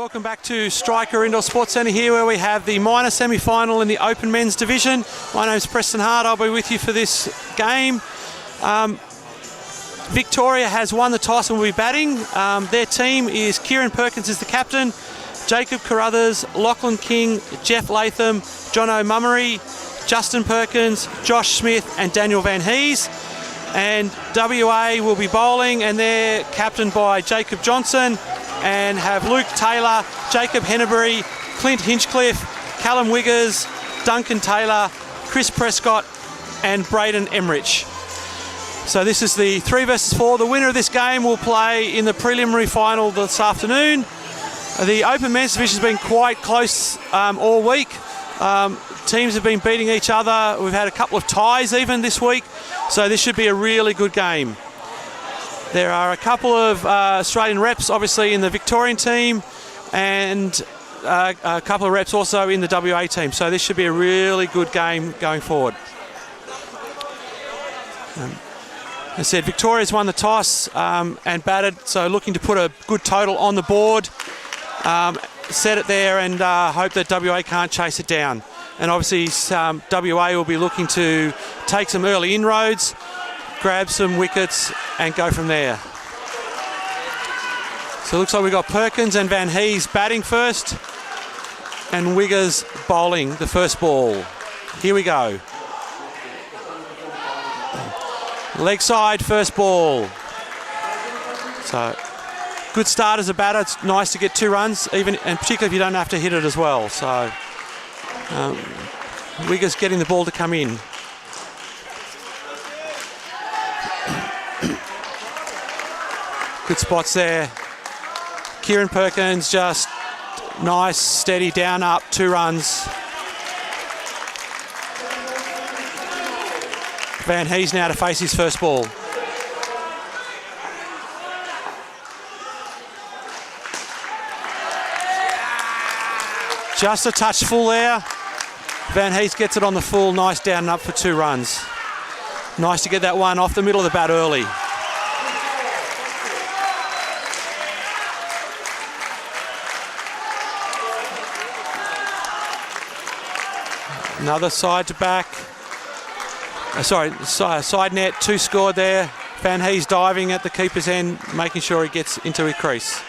Welcome back to Striker Indoor Sports Centre here, where we have the minor semi-final in the Open Men's Division. My name's Preston Hart. I'll be with you for this game. Victoria has won the toss and will be batting. Their team is Kieran Perkins is the captain, Jacob Carruthers, Lachlan King, Jeff Latham, John O'Mummery, Justin Perkins, Josh Smith and Daniel Van Hees. And WA will be bowling, and they're captained by Jacob Johnson, and have Luke Taylor, Jacob Henneberry, Clint Hinchcliffe, Callum Wiggers, Duncan Taylor, Chris Prescott and Braden Emrich. So this is the 3 versus 4. The winner of this game will play in the preliminary final this afternoon. The Open Men's Division has been quite close all week. Teams have been beating each other. We've had a couple of ties even this week, so this should be a really good game. There are a couple of Australian reps obviously in the Victorian team, and a couple of reps also in the WA team, so this should be a really good game going forward. As I said, Victoria's won the toss and batted, so looking to put a good total on the board, set it there and hope that WA can't chase it down. And obviously WA will be looking to take some early inroads, grab some wickets and go from there. So it looks like we've got Perkins and Van Hees batting first and Wiggers bowling the first ball. Here we go. Leg side, first ball. So good start as a batter. It's nice to get 2 runs, even, and particularly if you don't have to hit it as well. So Wiggers getting the ball to come in. Good spots there. Kieran Perkins just nice, steady, down, up, 2 runs. Van Hees now to face his first ball. Just a touch full there. Van Hees gets it on the full, nice down and up for 2 runs. Nice to get that one off the middle of the bat early. Another side to back. Side net, 2 scored there. Van Hees diving at the keeper's end, making sure he gets into his crease.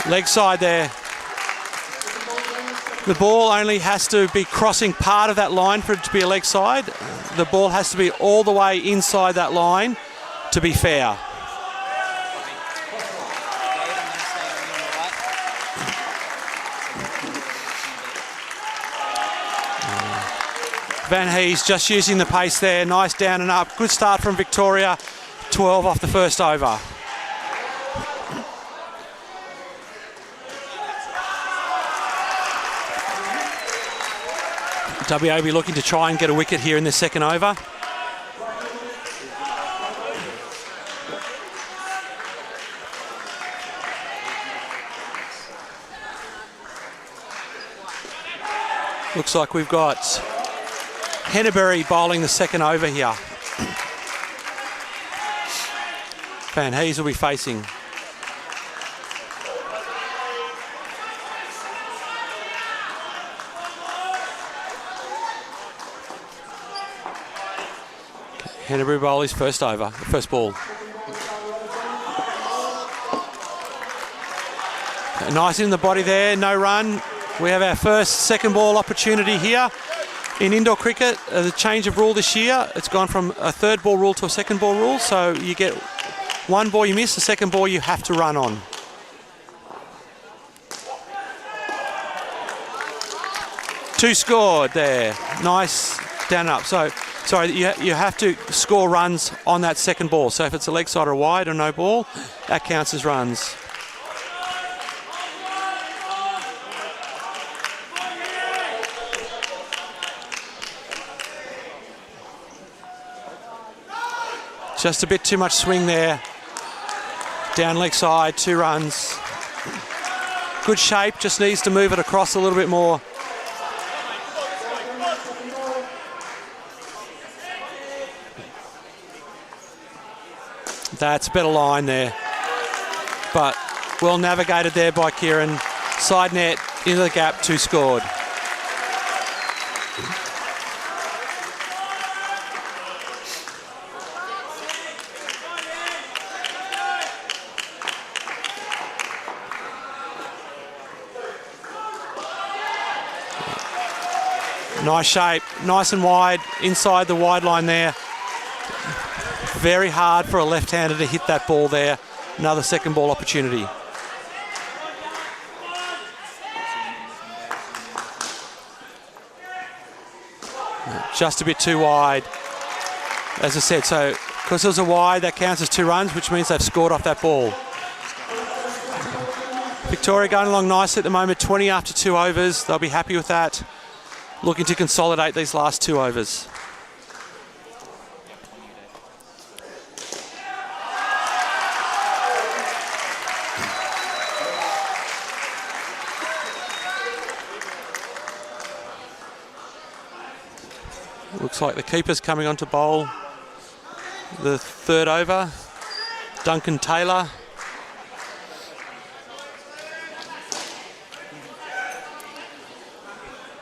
Leg side there. The ball only has to be crossing part of that line for it to be a leg side. The ball has to be all the way inside that line to be fair. Van Hees just using the pace there, nice down and up. Good start from Victoria, 12 off the first over. WA be looking to try and get a wicket here in the second over. Looks like we've got Henneberry bowling the second over here. Van Hees will be facing. Henneberry bowl his first over, first ball. Nice in the body there, no run. We have our first second ball opportunity here. In indoor cricket, the change of rule this year, it's gone from a 3rd ball rule to a 2nd ball rule, so you get 1 ball you miss, the 2nd ball you have to run on. Two scored there, nice down and up. So, sorry, you have to score runs on that 2nd ball, so if it's a leg side or wide or no ball, that counts as runs. Just a bit too much swing there. Down leg side, 2 runs. Good shape, just needs to move it across a little bit more. That's a better line there. But well navigated there by Kieran. Side net, into the gap, 2 scored. Nice shape, nice and wide, inside the wide line there. Very hard for a left-hander to hit that ball there. Another second ball opportunity. Just a bit too wide. As I said, so because it was a wide, that counts as 2 runs, which means they've scored off that ball. Victoria going along nicely at the moment, 20 after 2 overs. They'll be happy with that. Looking to consolidate these last 2 overs. Looks like the keeper's coming on to bowl the 3rd over. Duncan Taylor.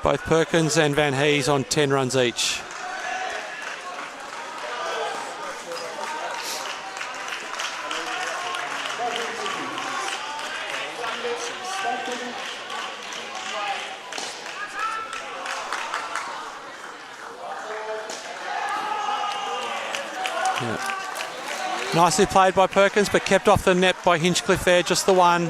Both Perkins and Van Hees on 10 runs each. Yeah. Nicely played by Perkins, but kept off the net by Hinchcliffe there, just the one.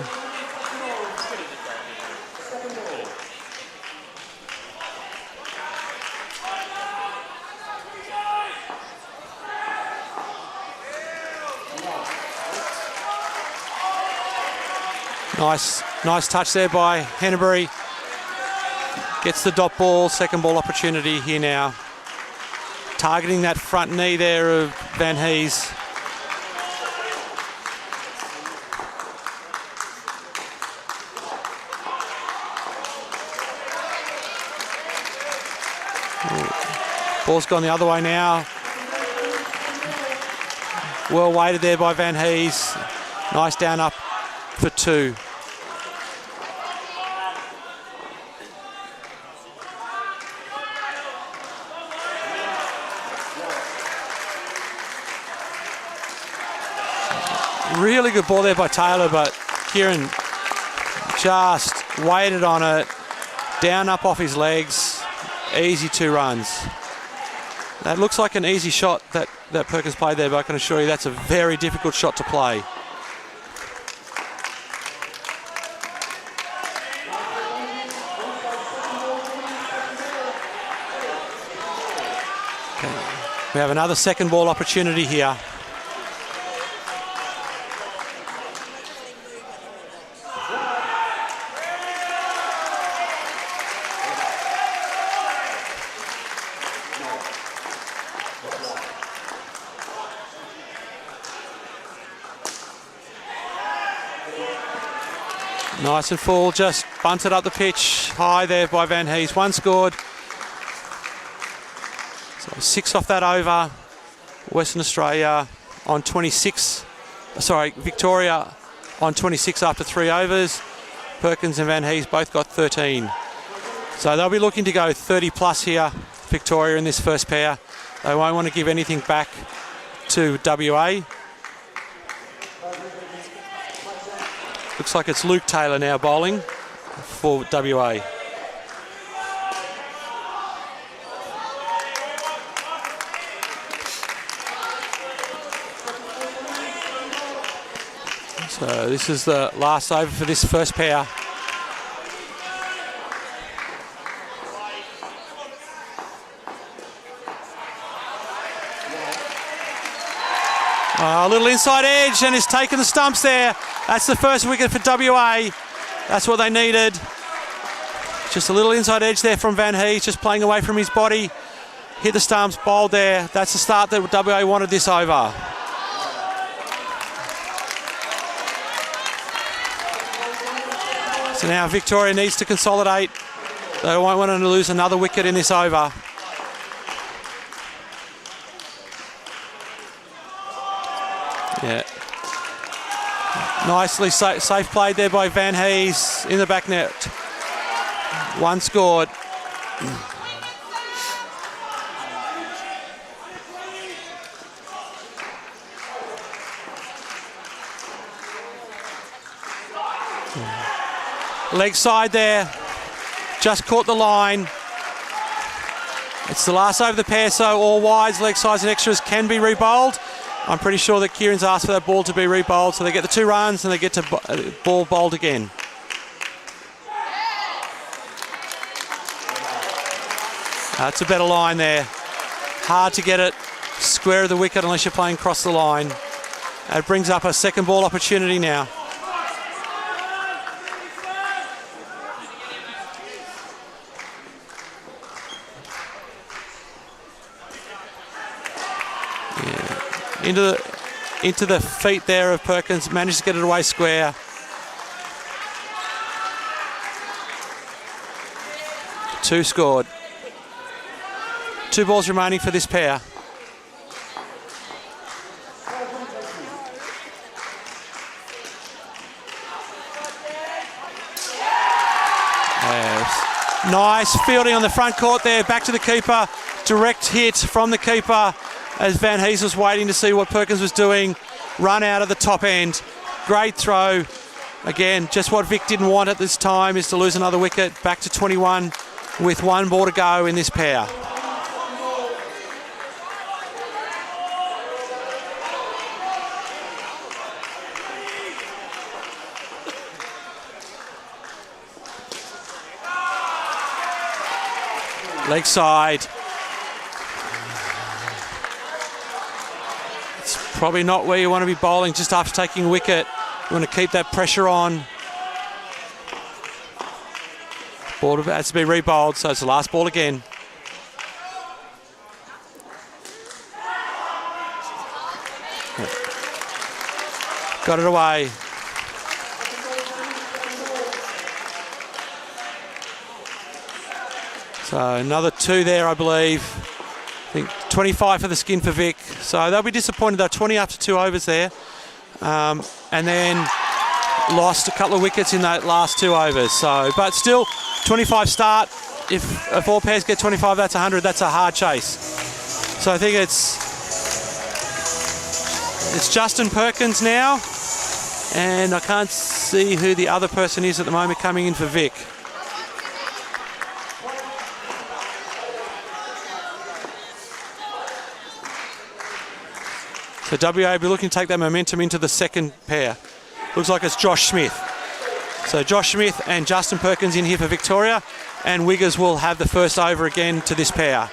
Nice touch there by Henneberry. Gets the dot ball, second ball opportunity here now. Targeting that front knee there of Van Hees. Ball's gone the other way now. Well weighted there by Van Hees. Nice down up for 2. Really good ball there by Taylor, but Kieran just waited on it. Down up off his legs. Easy 2 runs. That looks like an easy shot that Perkins played there, but I can assure you that's a very difficult shot to play. Okay. We have another second ball opportunity here. Nice and full, just bunted up the pitch. High there by Van Hees. 1 scored. So 6 off that over. Western Australia on 26. Victoria on 26 after 3 overs. Perkins and Van Hees both got 13. So they'll be looking to go 30 plus here, Victoria, in this first pair. They won't want to give anything back to WA. Looks like it's Luke Taylor now bowling for WA. So this is the last over for this first pair. A little inside edge, and he's taken the stumps there. That's the first wicket for WA. That's what they needed. Just a little inside edge there from Van Hees, just playing away from his body. Hit the stumps, bowled there. That's the start that WA wanted this over. So now Victoria needs to consolidate. They won't want to lose another wicket in this over. Yeah. Nicely safe played there by Van Hees in the back net. One scored. Leg side there. Just caught the line. It's the last over the pair, so all wides, leg sides and extras can be rebowled. I'm pretty sure that Kieran's asked for that ball to be rebowled, so they get the 2 runs and they get to ball bowled again. That's a better line there. Hard to get it square of the wicket unless you're playing across the line. It brings up a second ball opportunity now. Into the feet there of Perkins, managed to get it away square. Two scored. 2 balls remaining for this pair. Yes. Nice fielding on the front court there, back to the keeper. Direct hit from the keeper as Van Hees was waiting to see what Perkins was doing. Run out of the top end. Great throw. Again, just what Vic didn't want at this time is to lose another wicket. Back to 21 with 1 ball to go in this pair. Leg side. It's probably not where you want to be bowling just after taking a wicket. You want to keep that pressure on. Ball has to be rebowled, so it's the last ball again. Got it away. So another 2 there, I believe. I think 25 for the skin for Vic. So they'll be disappointed. They're 20 after 2 overs there. And then lost a couple of wickets in that last 2 overs. So, but still, 25 start. If all pairs get 25, that's 100. That's a hard chase. So I think it's Justin Perkins now. And I can't see who the other person is at the moment coming in for Vic. So WA will be looking to take that momentum into the second pair. Looks like it's Josh Smith. So Josh Smith and Justin Perkins in here for Victoria, and Wiggers will have the first over again to this pair.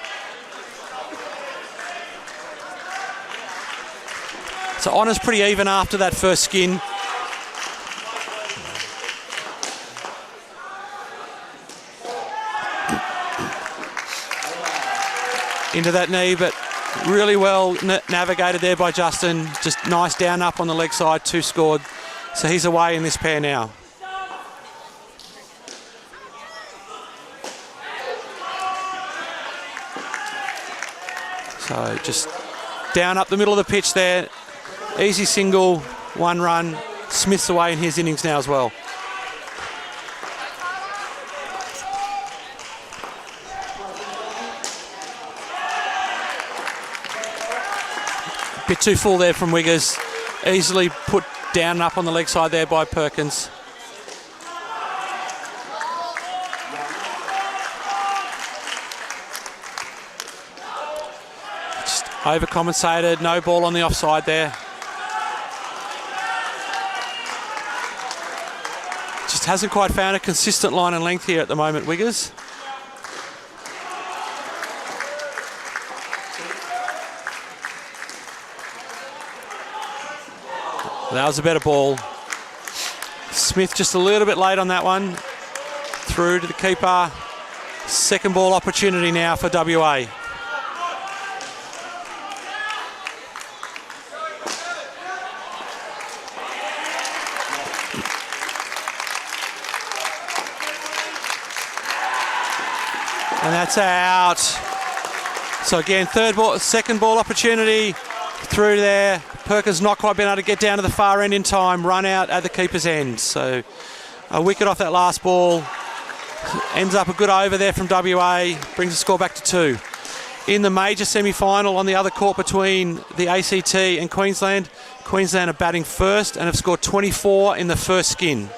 So honour's pretty even after that first skin. Into that knee, but really well navigated there by Justin. Just nice down up on the leg side, 2 scored. So he's away in this pair now. So just down up the middle of the pitch there. Easy single, 1 run. Smith's away in his innings now as well. Bit too full there from Wiggers. Easily put down and up on the leg side there by Perkins. Just overcompensated, no ball on the offside there. Just hasn't quite found a consistent line and length here at the moment, Wiggers. That was a better ball. Smith just a little bit late on that one. Through to the keeper. Second ball opportunity now for WA. And that's out. So again, second ball opportunity through there. Perkins not quite been able to get down to the far end in time. Run out at the keeper's end. So a wicket off that last ball. Ends up a good over there from WA. Brings the score back to 2. In the major semi-final on the other court between the ACT and Queensland, Queensland are batting first and have scored 24 in the first skin.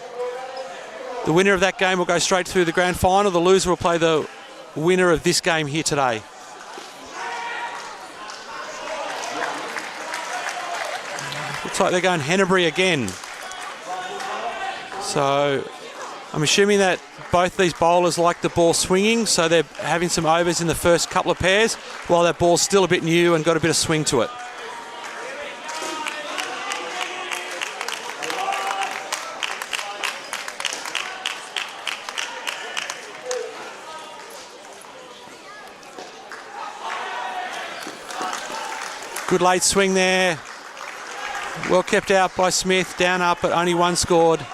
The winner of that game will go straight through the grand final. The loser will play the winner of this game here today. Looks like they're going Hennebury again. So I'm assuming that both these bowlers like the ball swinging, so they're having some overs in the first couple of pairs, while that ball's still a bit new and got a bit of swing to it. Good late swing there. Well kept out by Smith. Down up, but only one scored.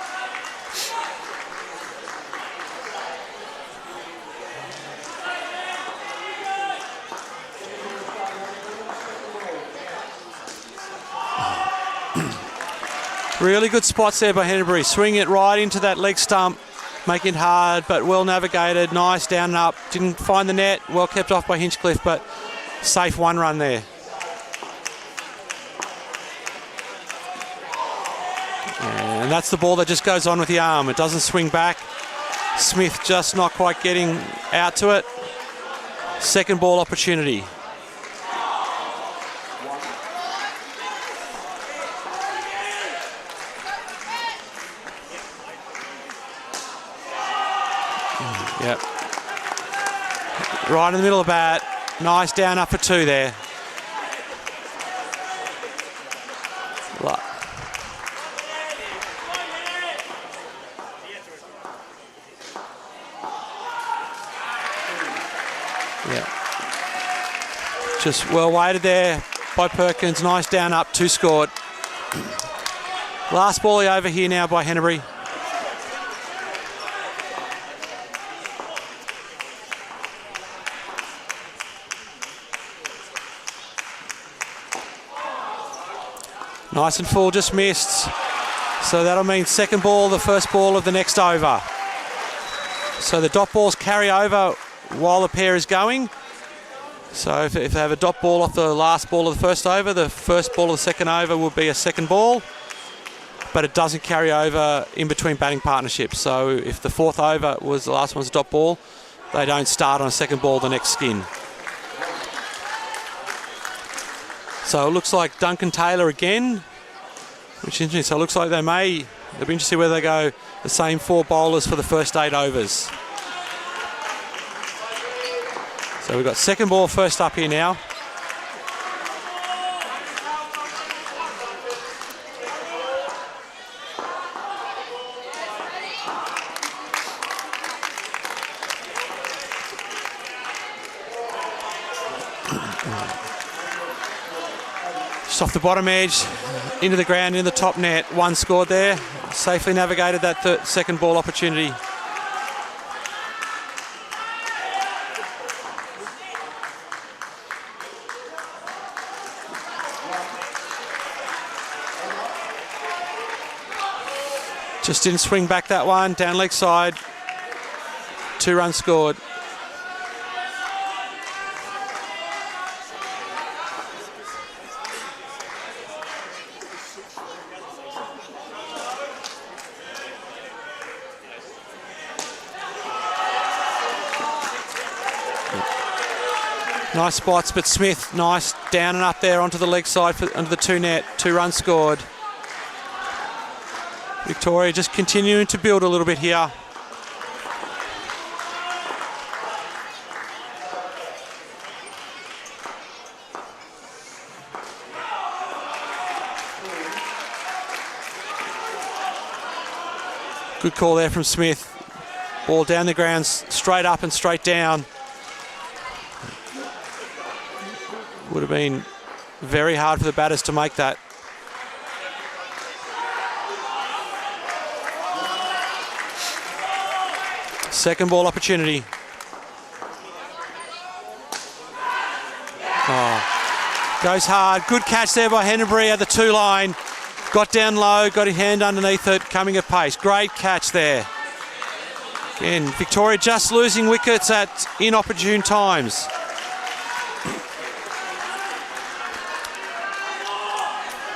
Really good spots there by Hennebury. Swing it right into that leg stump. Making it hard, but well navigated. Nice down and up. Didn't find the net. Well kept off by Hinchcliffe, but safe one run there. And that's the ball that just goes on with the arm. It doesn't swing back. Smith just not quite getting out to it. Second ball opportunity. Yep. Right in the middle of the bat. Nice down up for 2 there. Yeah. Just well weighted there by Perkins. Nice down up, 2 scored. Last ball over here now by Hennebury. Nice and full, just missed. So that'll mean second ball, the first ball of the next over. So the dot balls carry over while the pair is going. So if they have a dot ball off the last ball of the first over, the first ball of the second over will be a second ball. But it doesn't carry over in between batting partnerships. So if the fourth over was the last one's a dot ball, they don't start on a second ball the next skin. So it looks like Duncan Taylor again, which is interesting. So it looks like it'll be interesting to see whether they go the same 4 bowlers for the first 8 overs. So we've got second ball first up here now. Just off the bottom edge, into the ground, in the top net. 1 scored there. Safely navigated that second ball opportunity. Just didn't swing back that one. Down leg side. 2 runs scored. Nice spots, but Smith, nice down and up there onto the leg side under the 2 net. 2 runs scored. Victoria just continuing to build a little bit here. Good call there from Smith. Ball down the ground, straight up and straight down. Would have been very hard for the batters to make that. Second ball opportunity. Oh. Goes hard. Good catch there by Hennebury at the 2 line. Got down low, got his hand underneath it, coming at pace. Great catch there. Again, Victoria just losing wickets at inopportune times.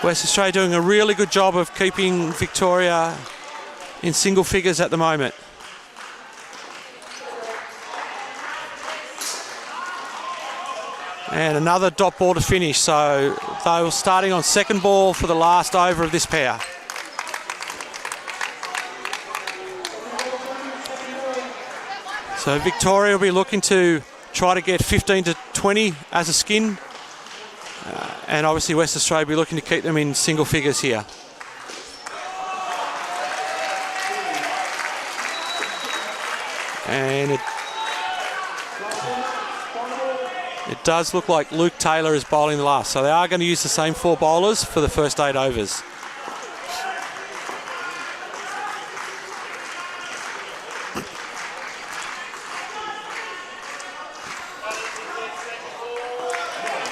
West Australia doing a really good job of keeping Victoria in single figures at the moment. And another dot ball to finish, so they were starting on second ball for the last over of this pair. So Victoria will be looking to try to get 15 to 20 as a skin. And obviously West Australia will be looking to keep them in single figures here. And it does look like Luke Taylor is bowling the last. So they are going to use the same 4 bowlers for the first 8 overs.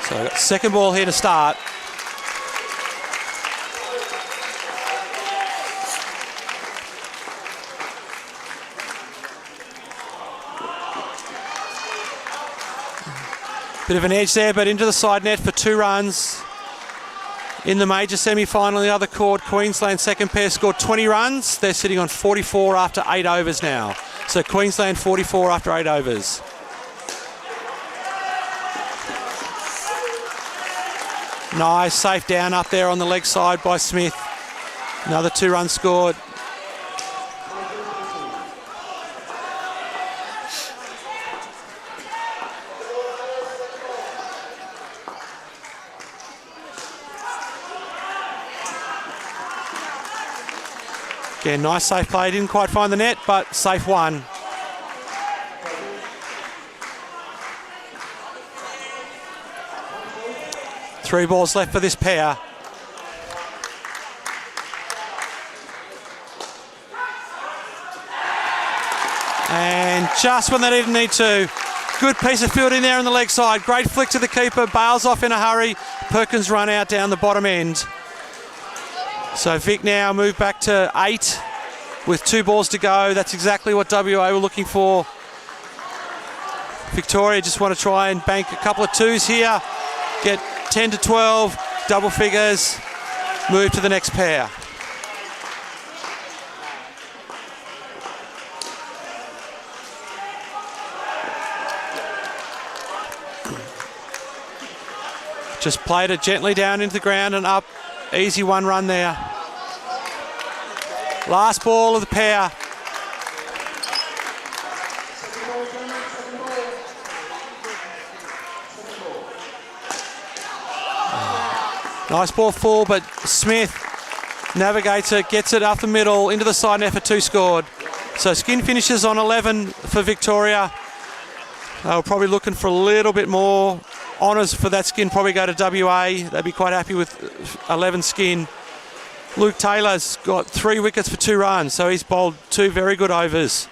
So second ball here to start. Bit of an edge there, but into the side net for 2 runs. In the major semi-final in the other court, Queensland second pair scored 20 runs. They're sitting on 44 after 8 overs now. So Queensland 44 after 8 overs. Nice, safe down up there on the leg side by Smith. Another 2 runs scored. Again, nice safe play. Didn't quite find the net, but safe one. Three balls left for this pair. And just when they didn't need to, good piece of fielding there on the leg side. Great flick to the keeper, bails off in a hurry. Perkins run out down the bottom end. So Vic now moved back to 8 with 2 balls to go. That's exactly what WA were looking for. Victoria just want to try and bank a couple of 2s here. Get 10 to 12, double figures, move to the next pair. Just played it gently down into the ground and up. Easy 1 run there. Last ball of the pair. Nice ball full, but Smith navigates it, gets it up the middle, into the side net for 2 scored. So skin finishes on 11 for Victoria. They were probably looking for a little bit more. Honours for that skin probably go to WA. They'd be quite happy with 11 skin. Luke Taylor's got 3 wickets for 2 runs, so he's bowled 2 very good overs.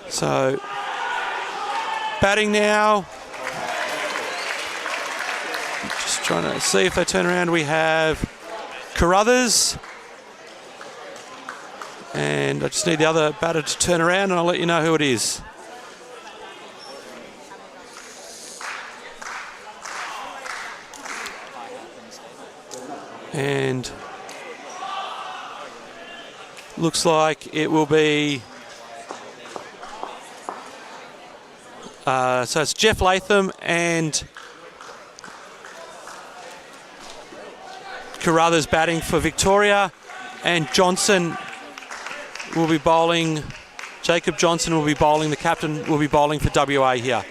So batting now. Just trying to see if they turn around. We have Carruthers. And I just need the other batter to turn around and I'll let you know who it is. And looks like it will be, so it's Jeff Latham and Carruthers batting for Victoria, and Johnson will be bowling, Jacob Johnson will be bowling, the captain will be bowling for WA here.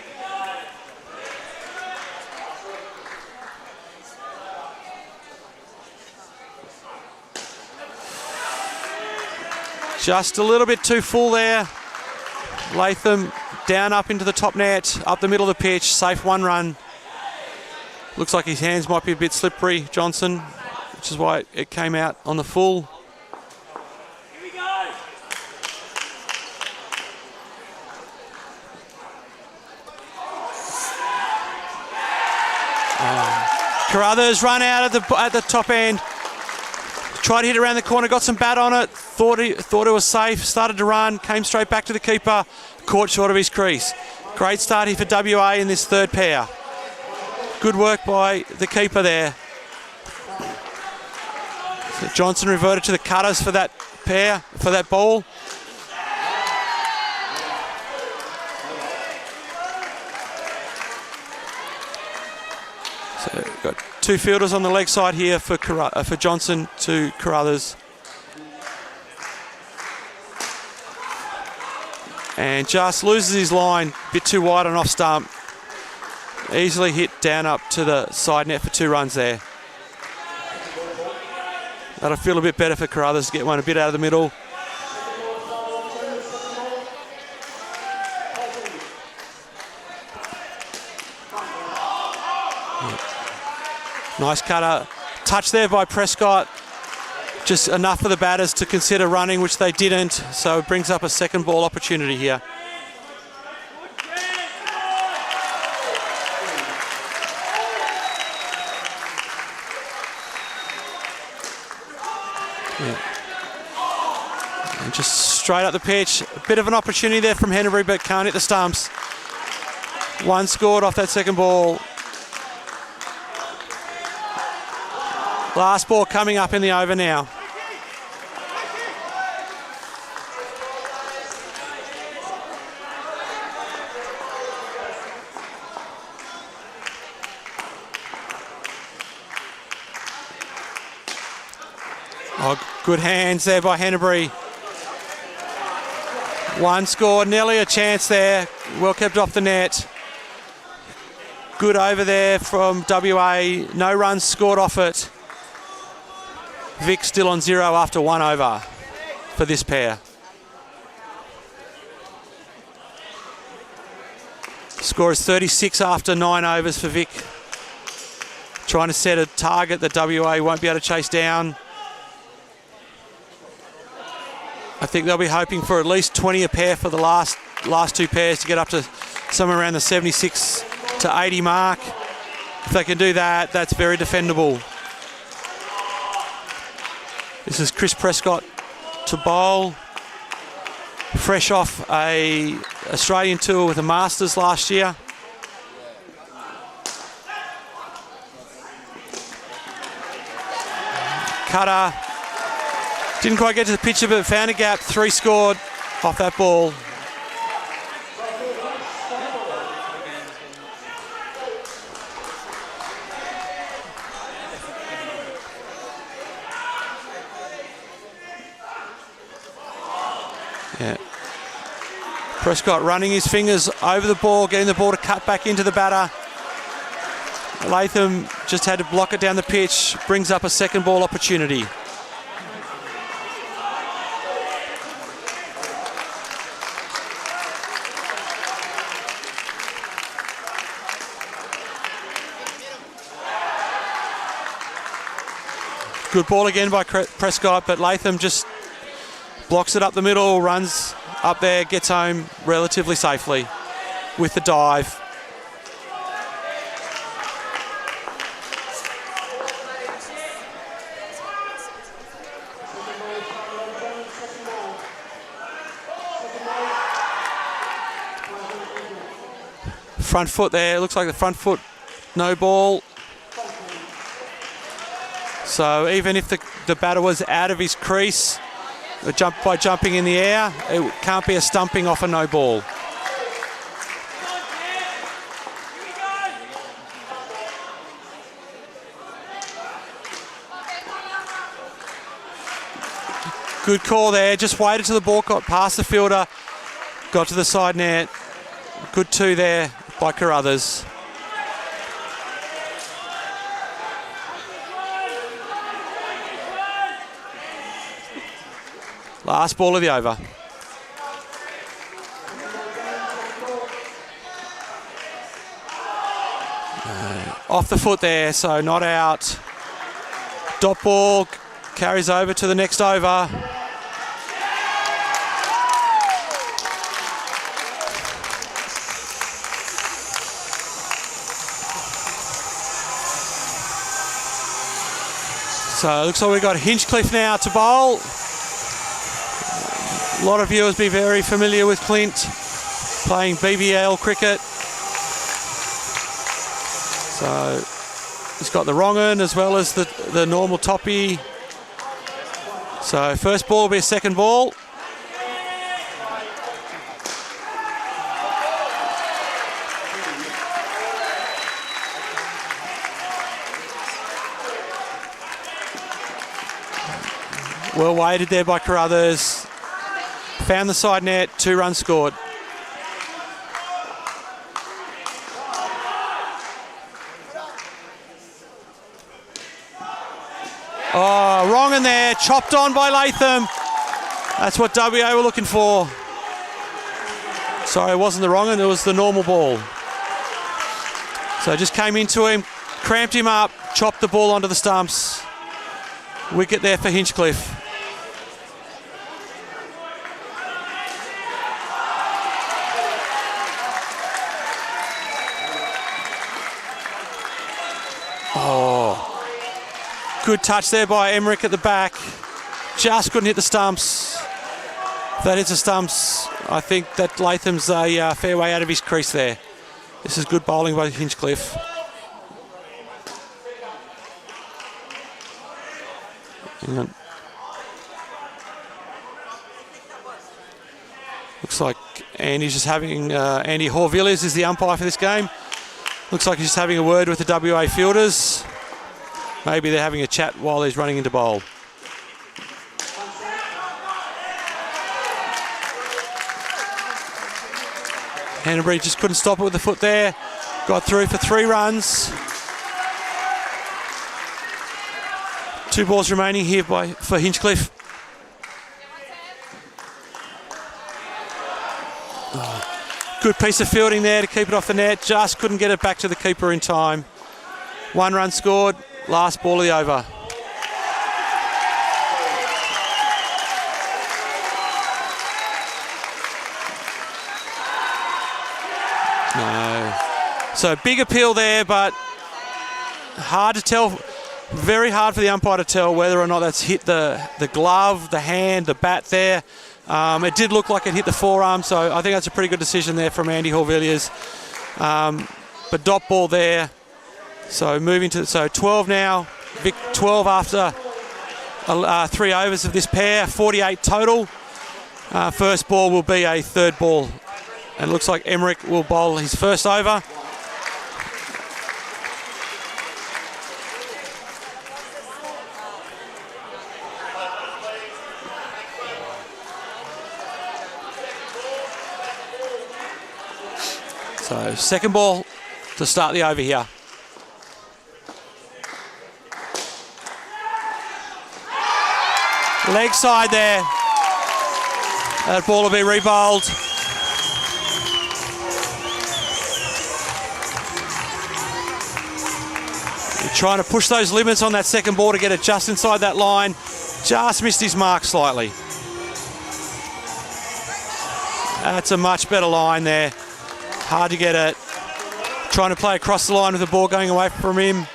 Just a little bit too full there. Latham down up into the top net, up the middle of the pitch, safe 1 run. Looks like his hands might be a bit slippery, Johnson, which is why it came out on the full. Here we go. Carruthers run out at the top end. Tried to hit around the corner, got some bat on it. Thought it was safe. Started to run, came straight back to the keeper. Caught short of his crease. Great start here for WA in this third pair. Good work by the keeper there. So Johnson reverted to the cutters for that pair, for that ball. So we've got two fielders on the leg side here for Johnson to Carruthers. And just loses his line, a bit too wide on off stump. Easily hit down up to the side net for 2 runs there. That'll feel a bit better for Carruthers to get one a bit out of the middle. Nice cutter. Touch there by Prescott. Just enough for the batters to consider running, which they didn't. So it brings up a second ball opportunity here. Yeah. And just straight up the pitch. A bit of an opportunity there from Henry, but can't hit the stumps. One scored off that second ball. Last ball coming up in the over now. Oh, good hands there by Hennebury. One scored, nearly a chance there. Well kept off the net. Good over there from WA. No runs scored off it. Vic still on 0 after 1 over for this pair. Score is 36 after 9 overs for Vic. Trying to set a target that WA won't be able to chase down. I think they'll be hoping for at least 20 a pair for the last 2 pairs to get up to somewhere around the 76 to 80 mark. If they can do that, that's very defendable. This is Chris Prescott to bowl. Fresh off a Australian tour with the Masters last year. Cutter. Didn't quite get to the pitcher, but found a gap. 3 scored off that ball. Yeah. Prescott running his fingers over the ball, getting the ball to cut back into the batter. Latham just had to block it down the pitch, brings up a second ball opportunity. Good ball again by Prescott, but Latham just blocks it up the middle, runs up there, gets home relatively safely with the dive. Front foot there, looks like the front foot no ball. So even if the batter was out of his crease, by jumping in the air, it can't be a stumping off a no ball. Good call there, just waited till the ball got past the fielder, got to the side net. Good 2 there by Carruthers. Last ball of the over. Off the foot there, so not out. Dot ball carries over to the next over. So it looks like we've got Hinchcliffe now to bowl. A lot of viewers be very familiar with Clint playing BBL cricket. So he's got the wrong un as well as the normal toppy. So first ball will be a second ball. Well weighted there by Carruthers. Found the side net, 2 runs scored. Oh, wrong in there, chopped on by Latham. That's what WA were looking for. Sorry, it wasn't the wrong one, it was the normal ball. So just came into him, cramped him up, chopped the ball onto the stumps. Wicket there for Hinchcliffe. Good touch there by Emmerich at the back. Just couldn't hit the stumps. If that hits the stumps, I think that Latham's a fair way out of his crease there. This is good bowling by Hinchcliffe. Hang on. Looks like Andy's just having... Andy Horvilliers is the umpire for this game. Looks like he's just having a word with the WA fielders. Maybe they're having a chat while he's running into bowl. Hanbury just couldn't stop it with the foot there. Got through for 3 runs. 2 balls remaining here for Hinchcliffe. Oh, good piece of fielding there to keep it off the net. Just couldn't get it back to the keeper in time. 1 run scored. Last ball of the over. No. So big appeal there, but hard to tell. Very hard for the umpire to tell whether or not that's hit the glove, the hand, the bat there. It did look like it hit the forearm, so I think that's a pretty good decision there from Andy Horvilliers. But dot ball there. So moving to 12 now. 12 after 3 overs of this pair. 48 total. First ball will be a third ball, and it looks like Emmerich will bowl his first over. So second ball to start the over here. Leg side there. That ball will be rebowled. You're trying to push those limits on that second ball to get it just inside that line. Just missed his mark slightly. That's a much better line there. Hard to get it. Trying to play across the line with the ball going away from him.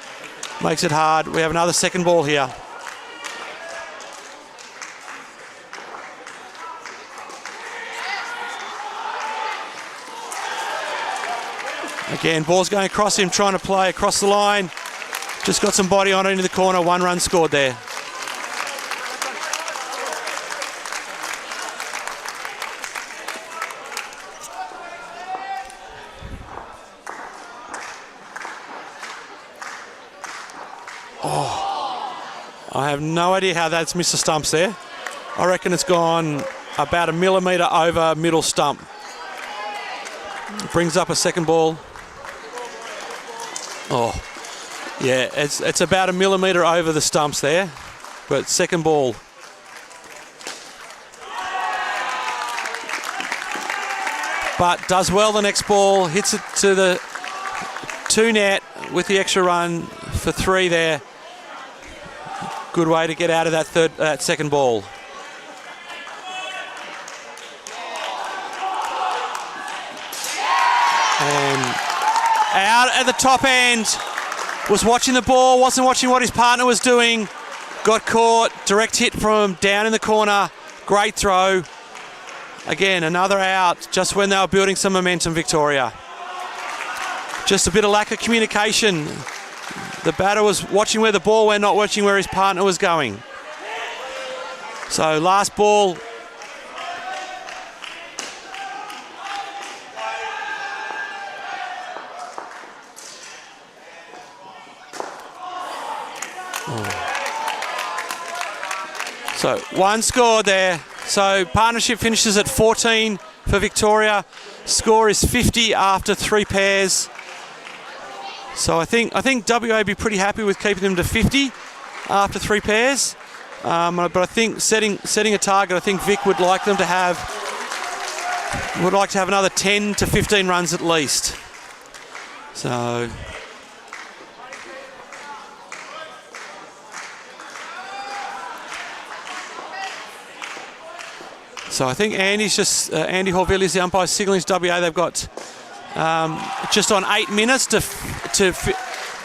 Makes it hard. We have another second ball here. Again, ball's going across him, trying to play across the line. Just got some body on it into the corner. 1 run scored there. I have no idea how that's missed the stumps there. I reckon it's gone about a millimetre over middle stump. Brings up a second ball. Oh, yeah, it's about a millimetre over the stumps there, but second ball. But does well the next ball, hits it to the 2 net with the extra run for 3 there. Good way to get out of that second ball. And out at the top end, was watching the ball, wasn't watching what his partner was doing. got caught. Direct hit from down in the corner. Great throw. Again, another out just when they were building some momentum, Victoria. Just a bit of lack of communication. The batter was watching where the ball went, not watching where his partner was going. So last ball. So one score there. So partnership finishes at 14 for Victoria. Score is 50 after 3 pairs. So I think WA would be pretty happy with keeping them to 50 after 3 pairs. But I think setting a target, I think Vic would like them to have another 10 to 15 runs at least. So I think Andy Horvilli is the umpire signalling to WA. They've got just on 8 minutes to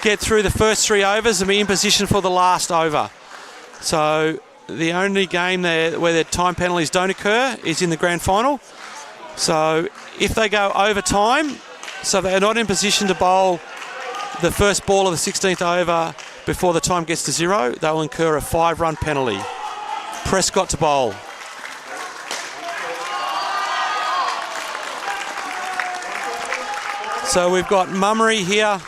get through the first 3 overs and be in position for the last over. So the only game there where the time penalties don't occur is in the grand final. So if they go over time, so they're not in position to bowl the first ball of the 16th over before the time gets to 0, they'll incur a 5-run penalty. Prescott to bowl. So we've got Mummery here.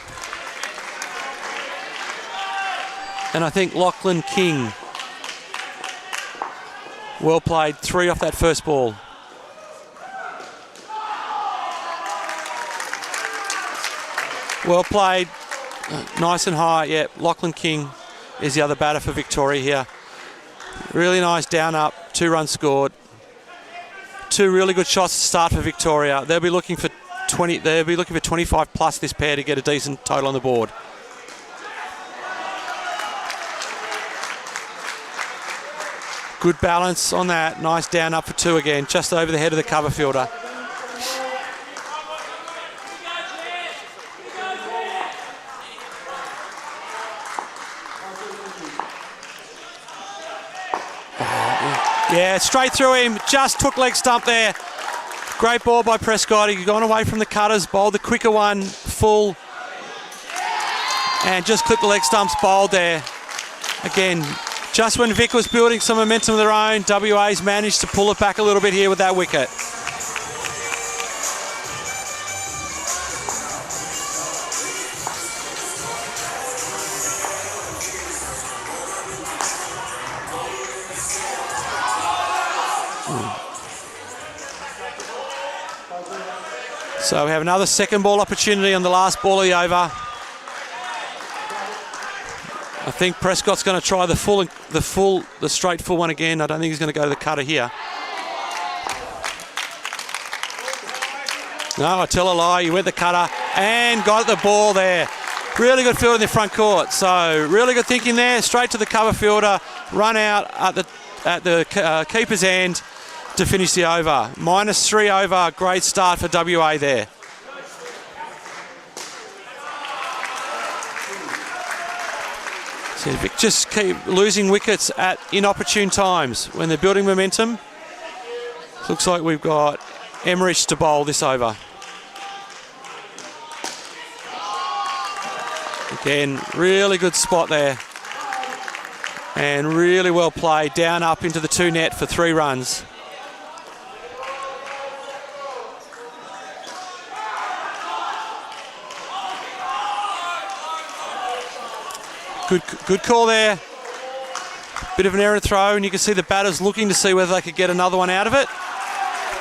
And I think Lachlan King. Well played, 3 off that first ball. Well played, nice and high. Yeah, Lachlan King is the other batter for Victoria here. Really nice down up, 2 runs scored. 2 really good shots to start for Victoria. They'll be looking for 20. They'll be looking for 25 plus this pair to get a decent total on the board. Good balance on that. Nice down up for 2 again, just over the head of the cover fielder. Yeah, straight through him. Just took leg stump there. Great ball by Prescott. He's gone away from the cutters, bowled the quicker one full, and just clipped the leg stumps, bowled there. Again, just when Vic was building some momentum of their own, WA's managed to pull it back a little bit here with that wicket. So we have another second ball opportunity on the last ball of the over. I think Prescott's going to try the straight full one again. I don't think he's going to go to the cutter here. No, I tell a lie. He went the cutter and got the ball there. Really good field in the front court. So really good thinking there. Straight to the cover fielder. Run out at the keeper's end to finish the over. -3 over. Great start for WA there. So Vic just keep losing wickets at inopportune times when they're building momentum. Looks like we've got Emmerich to bowl this over. Again, really good spot there. And really well played down up into the 2 net for 3 runs. Good call there. Bit of an errant throw, and you can see the batters looking to see whether they could get another one out of it,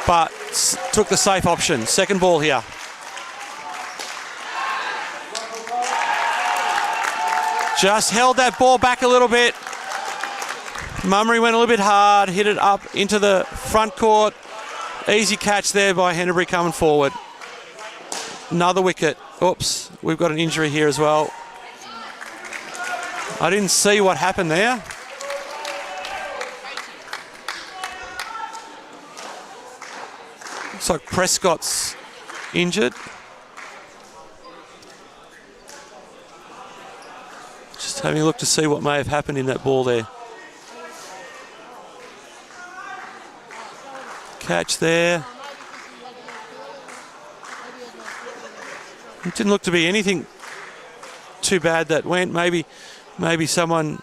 but took the safe option. Second ball here. Just held that ball back a little bit. Mummery went a little bit hard, hit it up into the front court. Easy catch there by Hennebury coming forward. Another wicket. Oops, we've got an injury here as well. I didn't see what happened there. Looks like Prescott's injured. Just having a look to see what may have happened in that ball there. catch there. It didn't look to be anything too bad that went. Maybe someone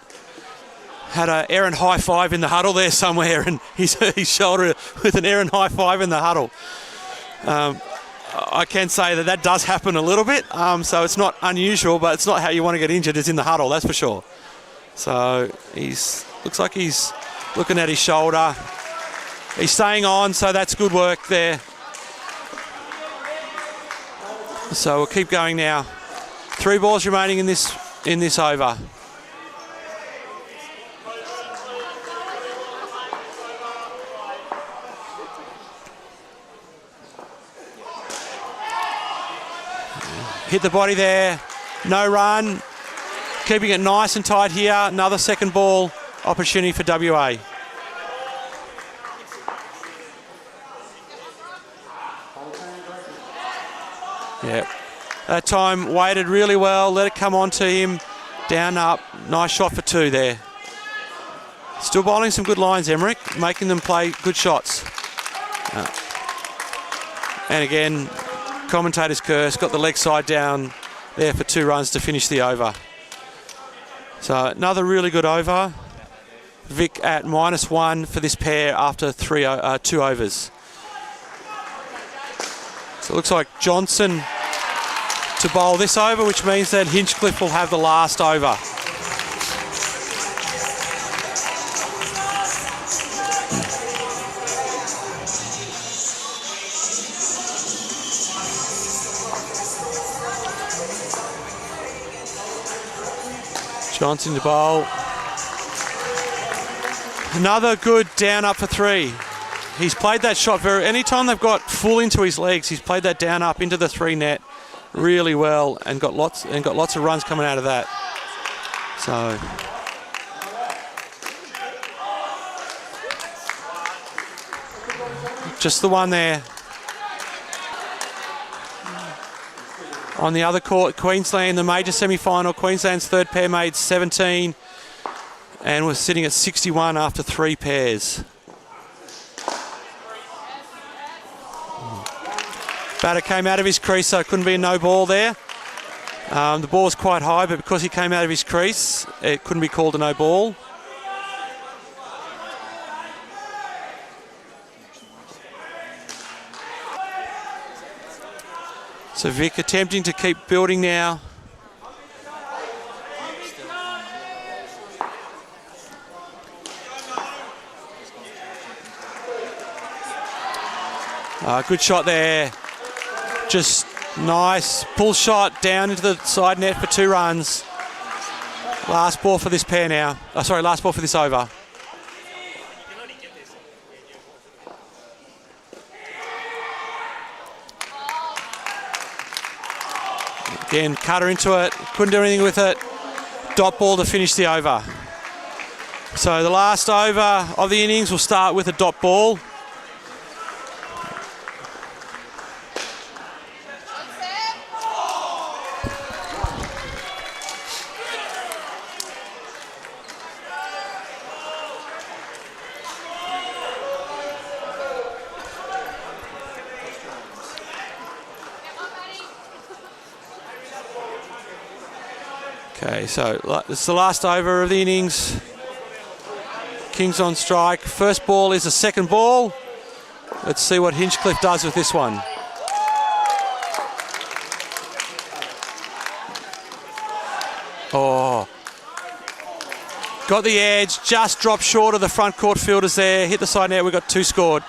had an errant high five in the huddle there somewhere, and his shoulder with an errant high five in the huddle. I can say that does happen a little bit, so it's not unusual, but it's not how you want to get injured, is in the huddle, that's for sure. So looks like he's looking at his shoulder. He's staying on, so that's good work there. So we'll keep going now. 3 balls remaining in this over. Hit the body there, no run. Keeping it nice and tight here. Another second ball opportunity for WA. Yeah, that time waited really well, let it come on to him. Down, up, nice shot for 2 there. Still bowling some good lines, Emmerich, making them play good shots. And again, commentator's curse, got the leg side down there for 2 runs to finish the over. So another really good over. Vic at -1 for this pair after 2 overs. So it looks like Johnson to bowl this over, which means that Hinchcliffe will have the last over. Johnson to bowl. Another good down up for 3. He's played that shot anytime they've got full into his legs, he's played that down up into the 3 net really well and got lots of runs coming out of that. So just the one there. On the other court, Queensland, the major semi-final, Queensland's 3rd pair made 17 and was sitting at 61 after 3 pairs. Batter came out of his crease, so it couldn't be a no ball there. The ball was quite high, but because he came out of his crease, it couldn't be called a no ball. So Vic attempting to keep building now. Good shot there. Just nice pull shot down into the side net for 2 runs. Last ball for this pair now. Last ball for this over. Again, cutter into it. Couldn't do anything with it. Dot ball to finish the over. So the last over of the innings will start with a dot ball. Okay, so this is the last over of the innings. Kings on strike. First ball is a second ball. Let's see what Hinchcliffe does with this one. Oh. Got the edge, just dropped short of the front court fielders there. Hit the side net, we've got 2 scored.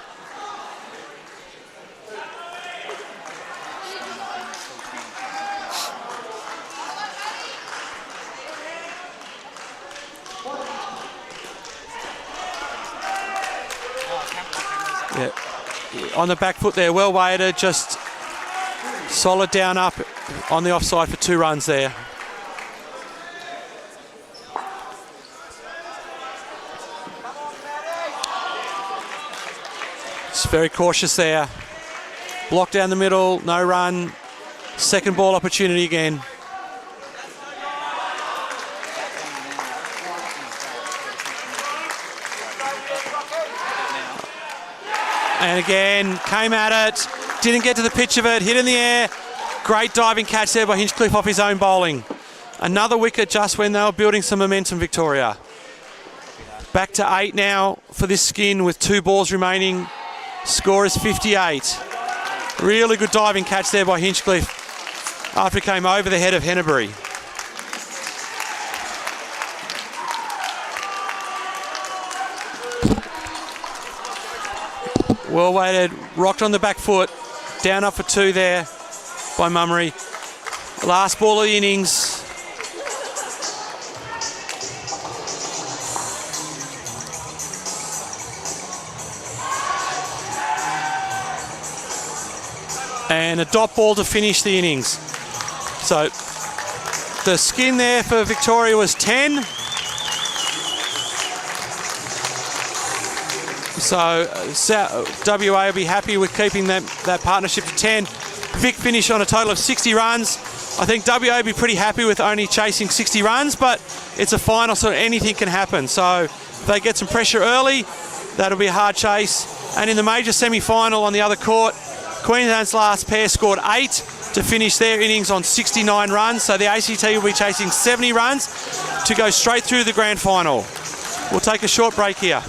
Yeah. On the back foot there, well weighted, just solid down up on the offside for 2 runs there. It's very cautious there. Block down the middle, no run. Second ball opportunity again. And again, came at it, didn't get to the pitch of it, hit in the air. Great diving catch there by Hinchcliffe off his own bowling. Another wicket just when they were building some momentum, Victoria. Back to 8 now for this skin with 2 balls remaining. Score is 58. Really good diving catch there by Hinchcliffe after it came over the head of Henneberry. Well weighted, rocked on the back foot. Down up for 2 there by Mummery. Last ball of the innings. And a dot ball to finish the innings. So the skin there for Victoria was 10. So WA will be happy with keeping that partnership to 10. Vic finished on a total of 60 runs. I think WA will be pretty happy with only chasing 60 runs, but it's a final, so anything can happen. So if they get some pressure early, that'll be a hard chase. And in the major semi-final on the other court, Queensland's last pair scored 8 to finish their innings on 69 runs. So the ACT will be chasing 70 runs to go straight through to the grand final. We'll take a short break here.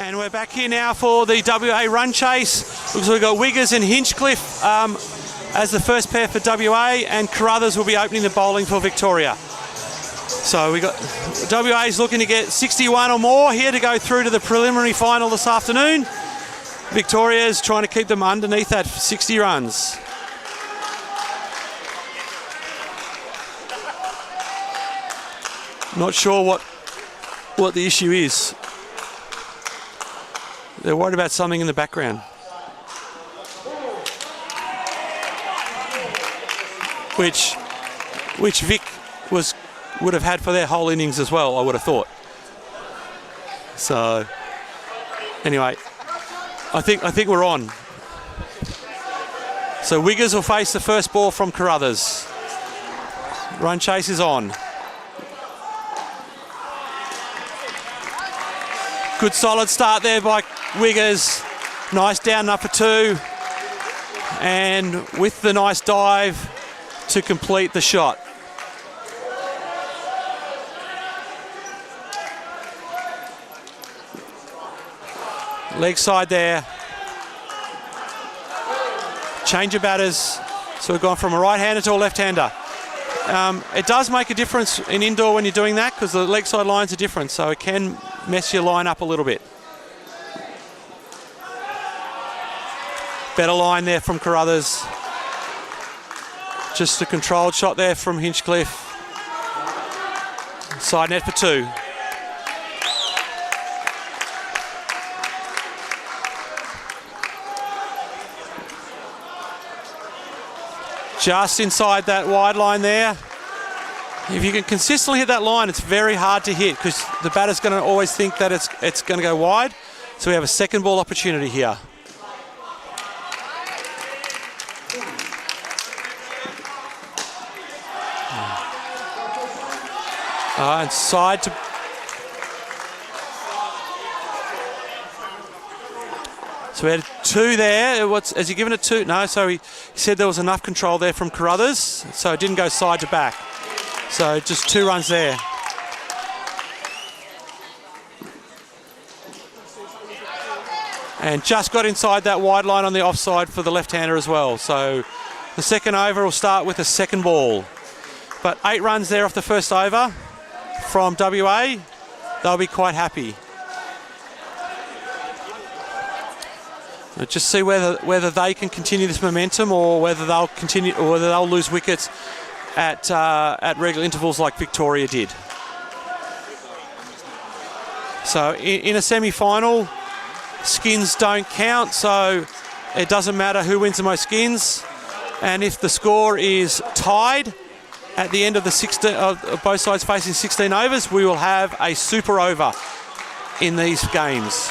And we're back here now for the WA run chase. Looks like we've got Wiggers and Hinchcliffe as the first pair for WA, and Carruthers will be opening the bowling for Victoria. So we got WA's looking to get 61 or more here to go through to the preliminary final this afternoon. Victoria's trying to keep them underneath that 60 runs. Not sure what the issue is. They're worried about something in the background. Which Vic would have had for their whole innings as well, I would have thought. So anyway, I think we're on. So Wiggers will face the first ball from Carruthers. Run chase is on. Good solid start there by Wiggers. Nice down up for 2. And with the nice dive to complete the shot. Leg side there. Change of batters. So we've gone from a right-hander to a left-hander. It does make a difference in indoor when you're doing that because the leg side lines are different, so it can mess your line up a little bit. Better line there from Carruthers. Just a controlled shot there from Hinchcliffe. Side net for 2. Just inside that wide line there. If you can consistently hit that line, it's very hard to hit because the batter's going to always think that it's going to go wide. So we have a second ball opportunity here. And side to... So we had 2 there. Has he given it 2? No, so he said there was enough control there from Carruthers, so it didn't go side to back. So just 2 runs there. And just got inside that wide line on the offside for the left-hander as well. So the second over will start with a second ball. But 8 runs there off the first over from WA. They'll be quite happy. We'll just see whether they can continue this momentum or whether they'll lose wickets at regular intervals like Victoria did. So in a semi-final, skins don't count, so it doesn't matter who wins the most skins. And if the score is tied at the end of the 16, both sides facing 16 overs, we will have a super over in these games.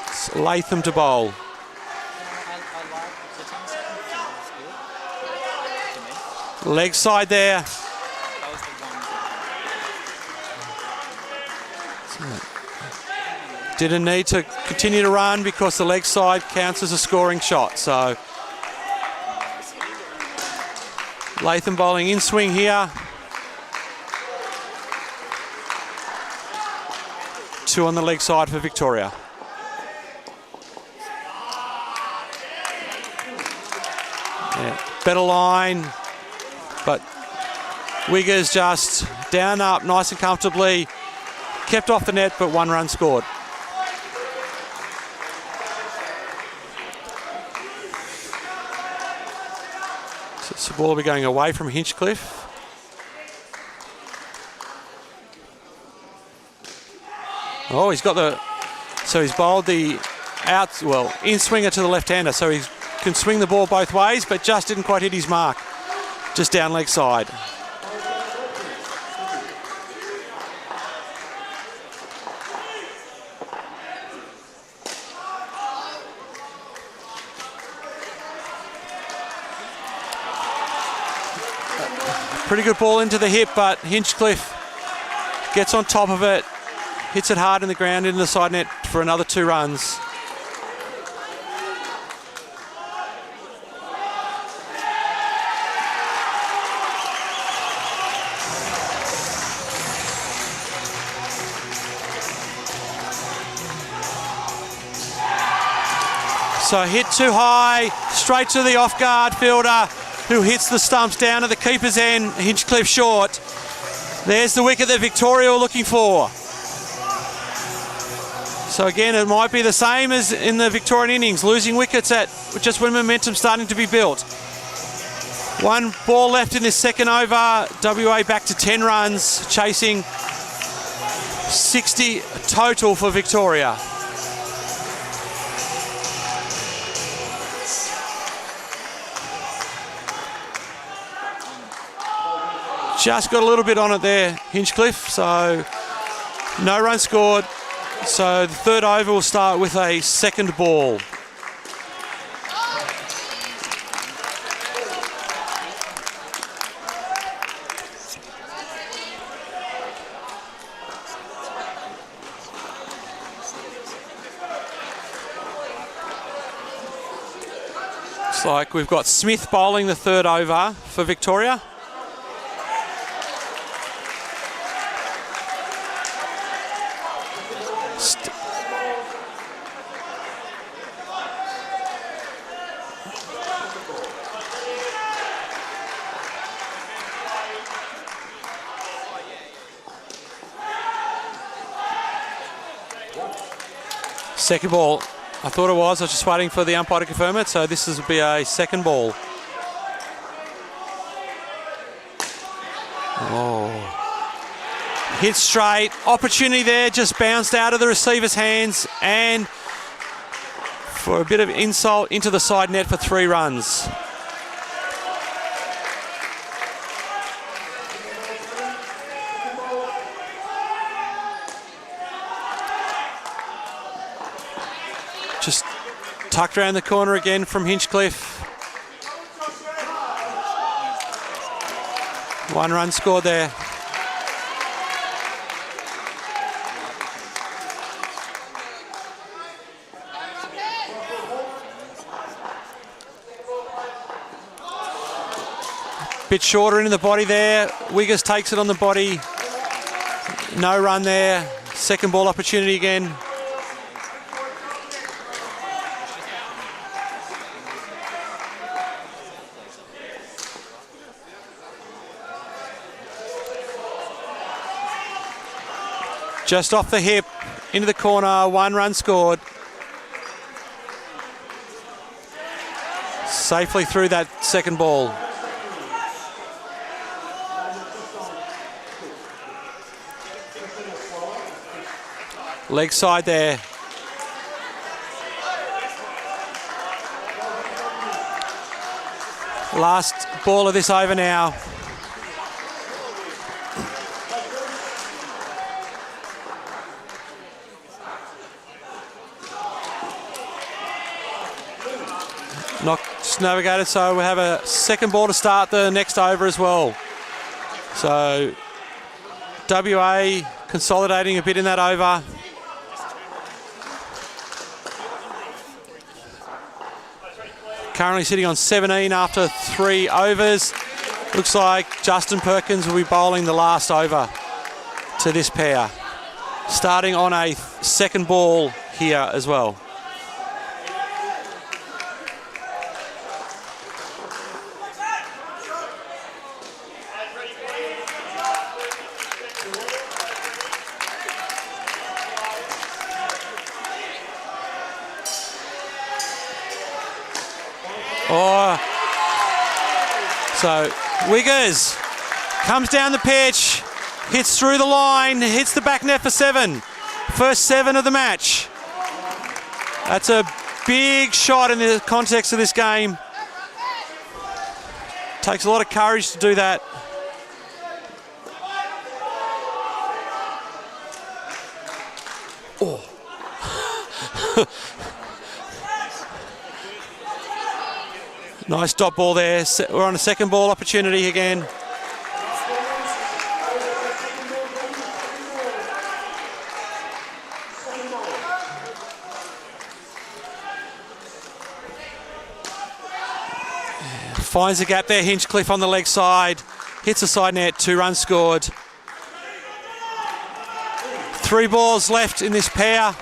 It's Latham to bowl. Leg side there. Didn't need to continue to run because the leg side counts as a scoring shot. So Latham bowling in swing here. 2 on the leg side for Victoria. Yeah, better line, but Wiggers just down up nice and comfortably. Kept off the net, but 1 run scored. So the ball will be going away from Hinchcliffe. Oh, he's got the... So he's bowled the in swinger to the left-hander. So he can swing the ball both ways, but just didn't quite hit his mark. Just down leg side. Pretty good ball into the hip, but Hinchcliffe gets on top of it, hits it hard in the ground into the side net for another 2 runs. So hit too high, straight to the off-guard fielder, who hits the stumps down at the keeper's end. Hinchcliffe short. There's the wicket that Victoria were looking for. So again, it might be the same as in the Victorian innings, losing wickets at just when momentum's starting to be built. 1 ball left in this second over. WA back to 10 runs, chasing 60 total for Victoria. Just got a little bit on it there, Hinchcliffe, so no run scored. So the third over will start with a second ball. Looks like we've got Smith bowling the third over for Victoria. Second ball. I thought it was. I was just waiting for the umpire to confirm it. So this will be a second ball. Oh. Hit straight. Opportunity there. Just bounced out of the receiver's hands. And for a bit of insult into the side net for 3 runs. Just tucked around the corner again from Hinchcliffe. 1 run scored there. Bit shorter into the body there. Wiggers takes it on the body. No run there. Second ball opportunity again. Just off the hip, into the corner, 1 run scored. Safely through that second ball. Leg side there. Last ball of this over now. Not navigated, so we have a second ball to start the next over as well. So WA consolidating a bit in that over. Currently sitting on 17 after 3 overs. Looks like Justin Perkins will be bowling the last over to this pair. Starting on a second ball here as well. So Wiggers comes down the pitch, hits through the line, hits the back net for 7. First 7 of the match. That's a big shot in the context of this game. Takes a lot of courage to do that. Oh. Nice dot ball there. We're on a second ball opportunity again. Finds the gap there, Hinchcliffe on the leg side. Hits the side net, 2 runs scored. 3 balls left in this pair.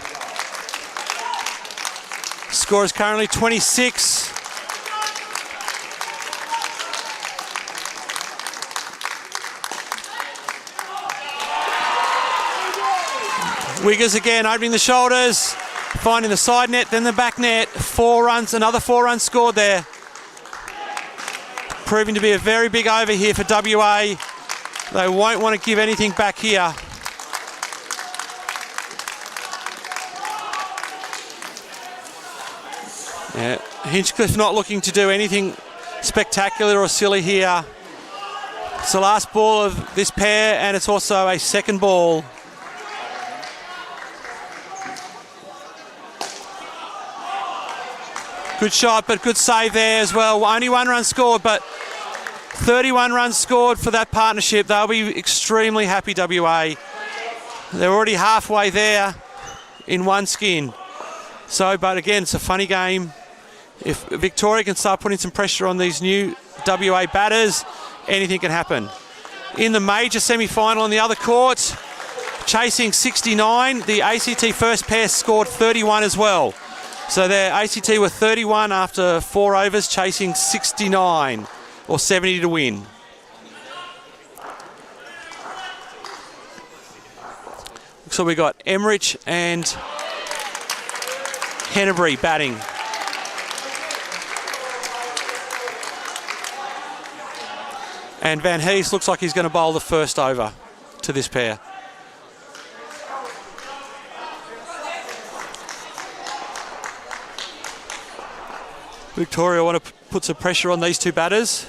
Score is currently 26. Wiggers again opening the shoulders, finding the side net, then the back net. 4 runs, another 4 runs scored there. Proving to be a very big over here for WA. They won't want to give anything back here. Yeah, Hinchcliffe not looking to do anything spectacular or silly here. It's the last ball of this pair, and it's also a second ball. Good shot, but good save there as well. Only 1 run scored, but 31 runs scored for that partnership. They'll be extremely happy, WA. They're already halfway there in one skin. So, but again, it's a funny game. If Victoria can start putting some pressure on these new WA batters, anything can happen. In the major semi-final on the other court, chasing 69, the ACT first pair scored 31 as well. So their ACT were 31 after 4 overs, chasing 69 or 70 to win. So we got Emmerich and Hennebury batting. And Van Hees looks like he's going to bowl the first over to this pair. Victoria want to put some pressure on these two batters.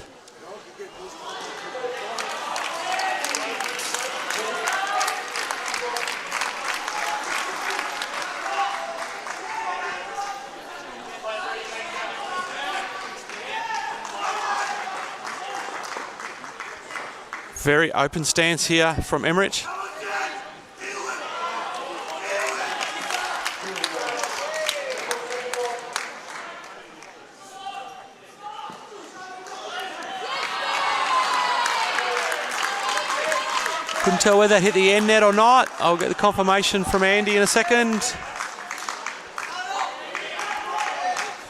Very open stance here from Emmerich. Couldn't tell whether that hit the end net or not. I'll get the confirmation from Andy in a second.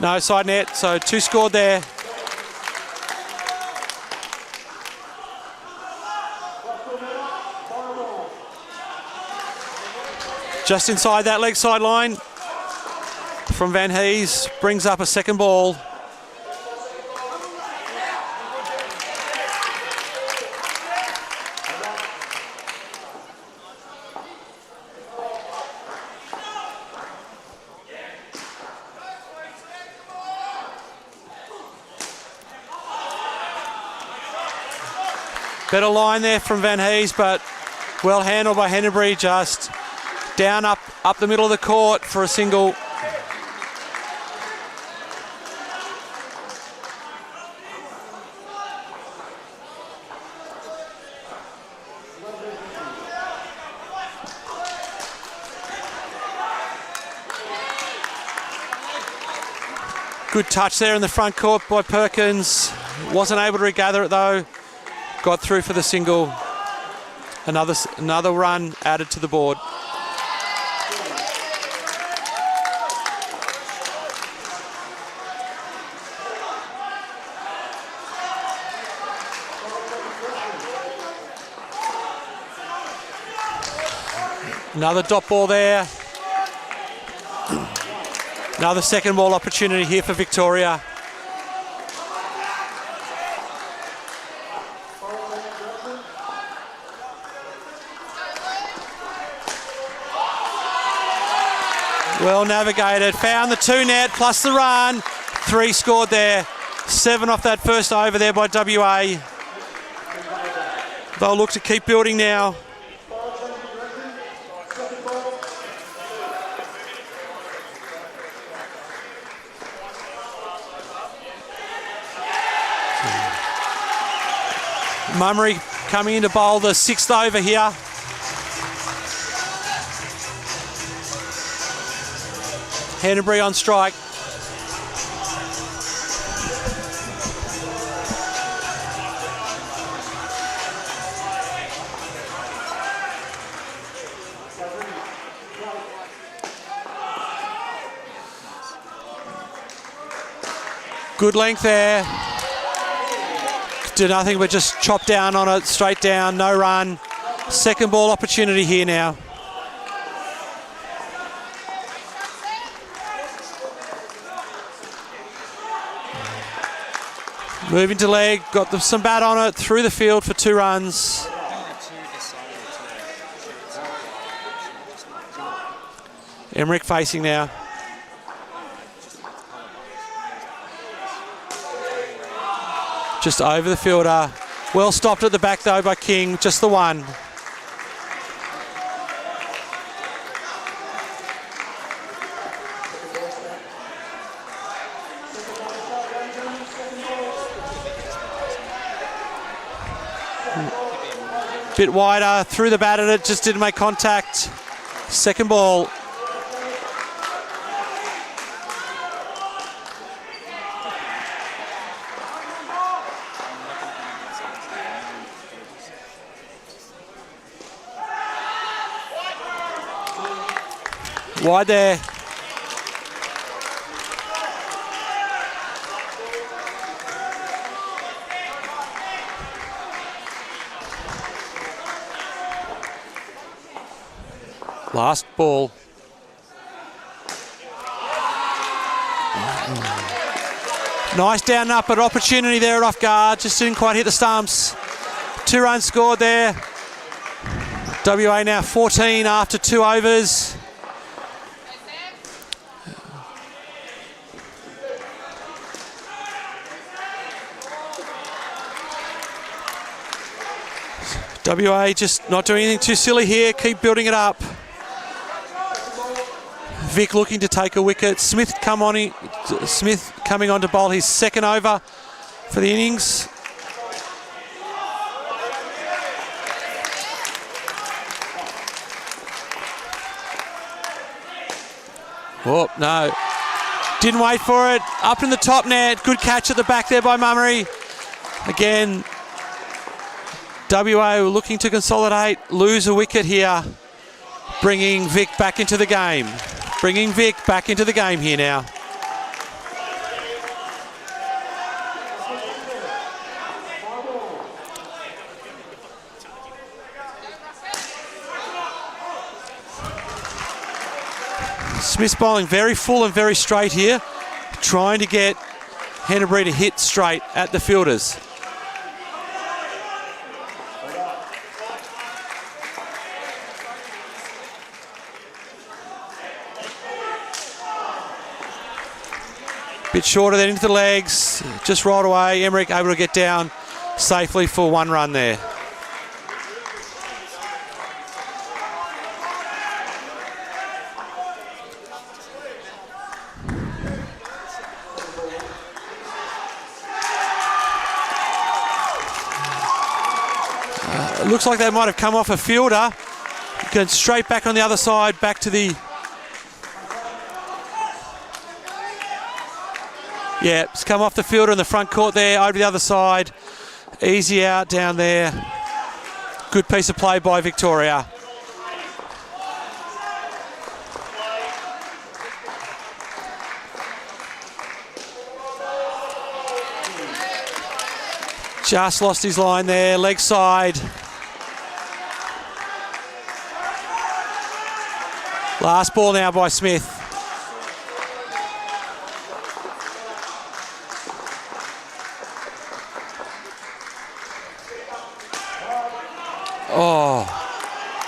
No, side net, so 2 scored there. Just inside that leg side line from Van Hees, brings up a second ball. Better line there from Van Hees, but well handled by Hennebury, just down up the middle of the court for a single. Good touch there in the front court by Perkins. Wasn't able to regather it though. Got through for the single. Another run added to the board. Another dot ball there. Another second ball opportunity here for Victoria. Well navigated, found the 2 net plus the run. 3 scored there. 7 off that first over there by WA. They'll look to keep building now. Mummery coming in to bowl the 6th over here. Hennebury on strike. Good length there. Did nothing but just chop down on it, straight down, no run. Second ball opportunity here now. Moving to leg, got some bat on it, through the field for 2 runs. Emmerich facing now. Just over the fielder. Well stopped at the back though by King, just the one. Bit wider, threw the bat at it, just didn't make contact. Second ball. Wide there. Last ball. Nice down and up, but opportunity there at off guard. Just didn't quite hit the stumps. 2 runs scored there. WA now 14 after 2 overs. WA just not doing anything too silly here. Keep building it up. Vic looking to take a wicket. Smith coming on to bowl his second over for the innings. Oh, no. Didn't wait for it. Up in the top net. Good catch at the back there by Mummery. Again, WA looking to consolidate. Lose a wicket here. Bringing Vic back into the game. Bringing Vic back into the game here now. Smith's bowling very full and very straight here, trying to get Hennebury to hit straight at the fielders. Bit shorter than into the legs, just rolled away. Emmerich able to get down safely for one run there. Looks like they might have come off a fielder. Going straight back on the other side, back to the... Yeah, it's come off the fielder in the front court there, over to the other side. Easy out down there. Good piece of play by Victoria. Just lost his line there, leg side. Last ball now by Smith.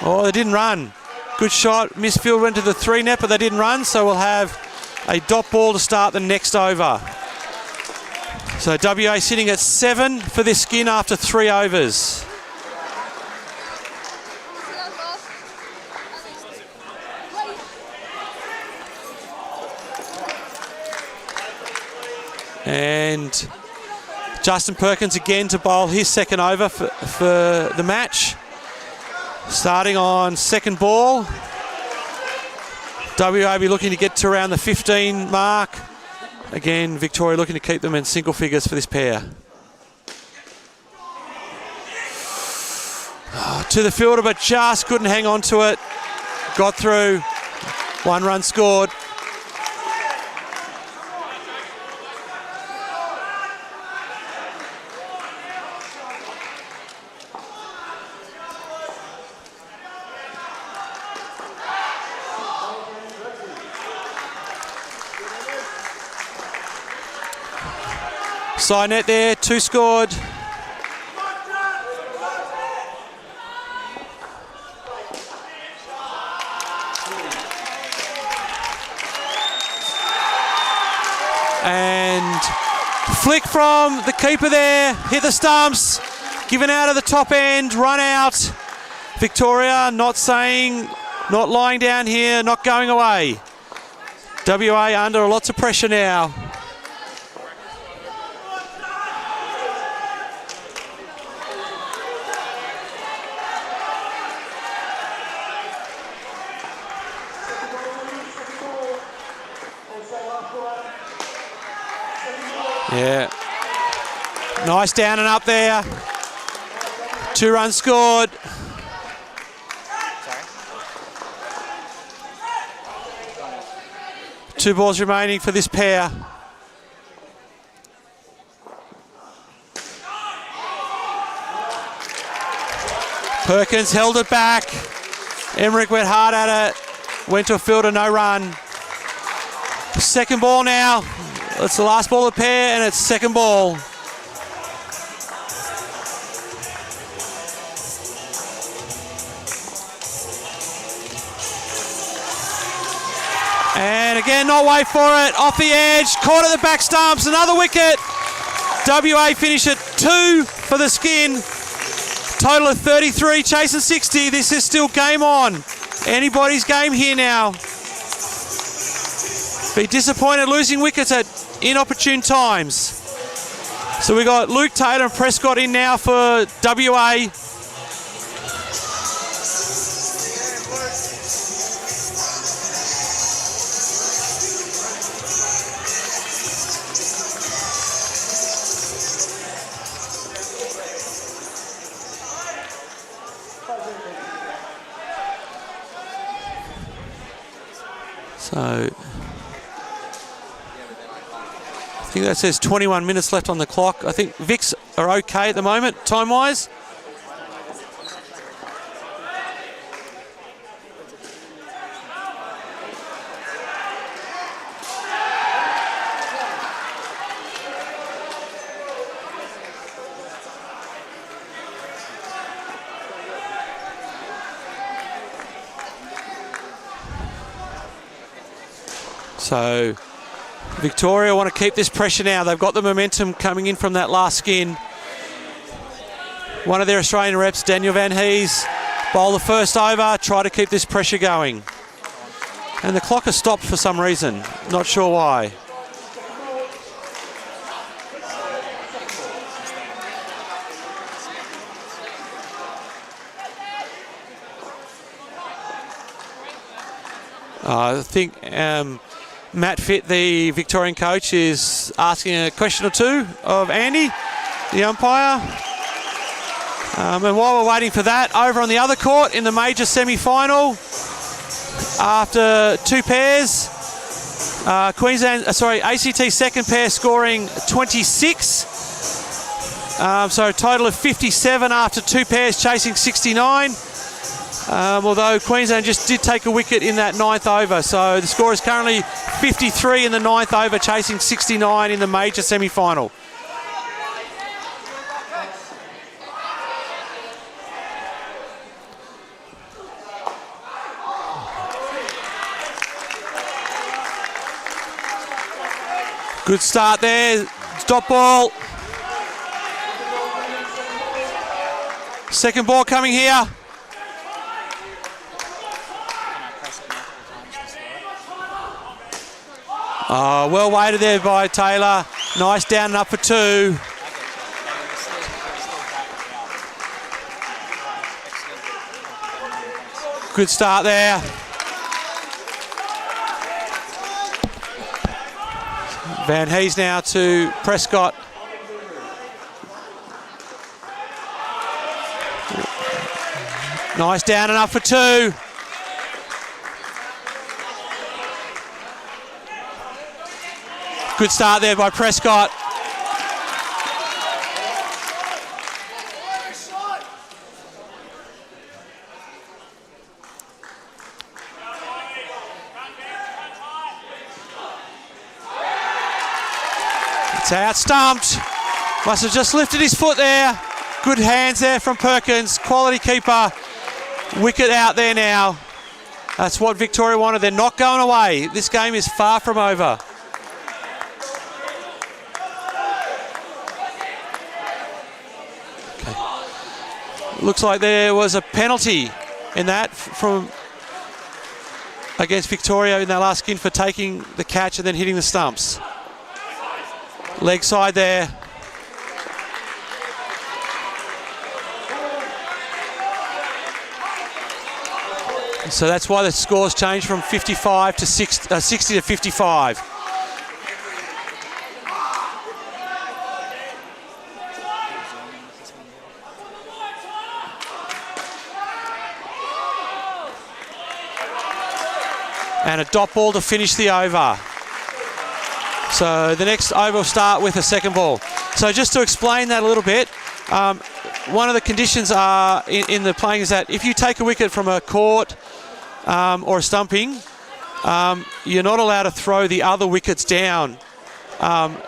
Oh, they didn't run. Good shot. Misfield went to the 3 net, but they didn't run, so we'll have a dot ball to start the next over. So WA sitting at 7 for this skin after 3 overs. And Justin Perkins again to bowl his second over for the match. Starting on second ball. WA be looking to get to around the 15 mark. Again, Victoria looking to keep them in single figures for this pair. To the fielder, but just couldn't hang on to it. Got through. 1 run scored. Side net there, 2 scored. And flick from the keeper there, hit the stumps, given out of the top end, run out. Victoria not lying down here, not going away. WA under lots of pressure now. Yeah. Nice down and up there. 2 runs scored. Sorry. 2 balls remaining for this pair. Perkins held it back. Emmerich went hard at it. Went to a fielder, no run. Second ball now. It's the last ball of the pair, and it's second ball. And again, not wait for it. Off the edge, caught at the back stumps, another wicket. WA finish at 2 for the skin. total of 33, chasing 60. This is still game on. Anybody's game here now. Be disappointed losing wickets at inopportune times. So we got Luke Taylor and Prescott in now for WA. So I think that says 21 minutes left on the clock. I think Vics are okay at the moment, time-wise. So Victoria want to keep this pressure now. They've got the momentum coming in from that last skin. One of their Australian reps, Daniel Van Hees, bowl the first over, try to keep this pressure going. And the clock has stopped for some reason. Not sure why. I think Matt Fitt, the Victorian coach, is asking a question or two of Andy, the umpire. And while we're waiting for that, over on the other court in the major semi-final, after two pairs, ACT second pair scoring 26. So a total of 57 after two pairs chasing 69. Although Queensland just did take a wicket in that ninth over. So the score is currently 53 in the ninth over, chasing 69 in the major semi-final. Good start there. Stop ball. Second ball coming here. Oh, well weighted there by Taylor. Nice down and up for two. Good start there. Van Hees now to Prescott. Nice down and up for two. Good start there by Prescott. It's out, stumped. Must have just lifted his foot there. Good hands there from Perkins. Quality keeper. Wicket out there now. That's what Victoria wanted. They're not going away. This game is far from over. Looks like there was a penalty in that from against Victoria in that last skin for taking the catch and then hitting the stumps. Leg side there. So that's why the scores changed from 55 to 60 to 55. And a dot ball to finish the over. So the next over will start with a second ball. So just to explain that a little bit, one of the conditions are in the playing is that if you take a wicket from a court or a stumping, you're not allowed to throw the other wickets down.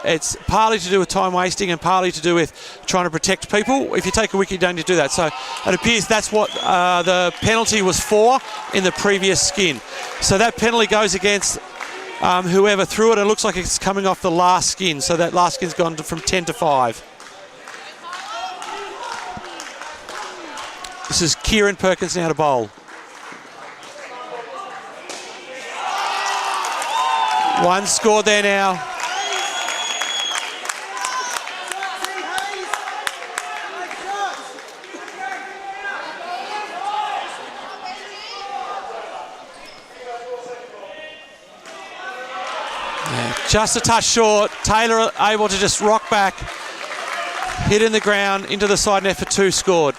It's partly to do with time wasting and partly to do with trying to protect people. If you take a wicket, you don't need to do that. So it appears that's what the penalty was for in the previous skin. So that penalty goes against whoever threw it. It looks like it's coming off the last skin. So that last skin's gone from 10 to 5. Kieran Perkins now to bowl. One scored there now. Just a touch short. Taylor able to just rock back, hit in the ground, into the side net for 2, scored.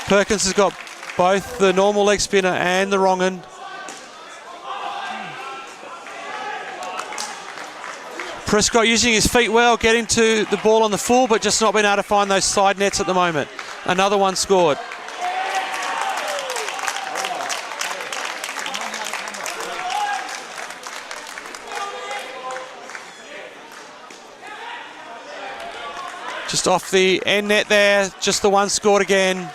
Perkins has got both the normal leg spinner and the wrong un. Prescott using his feet well, getting to the ball on the full, but just not being able to find those side nets at the moment. Another one scored. Just off the end net there, just the one scored again.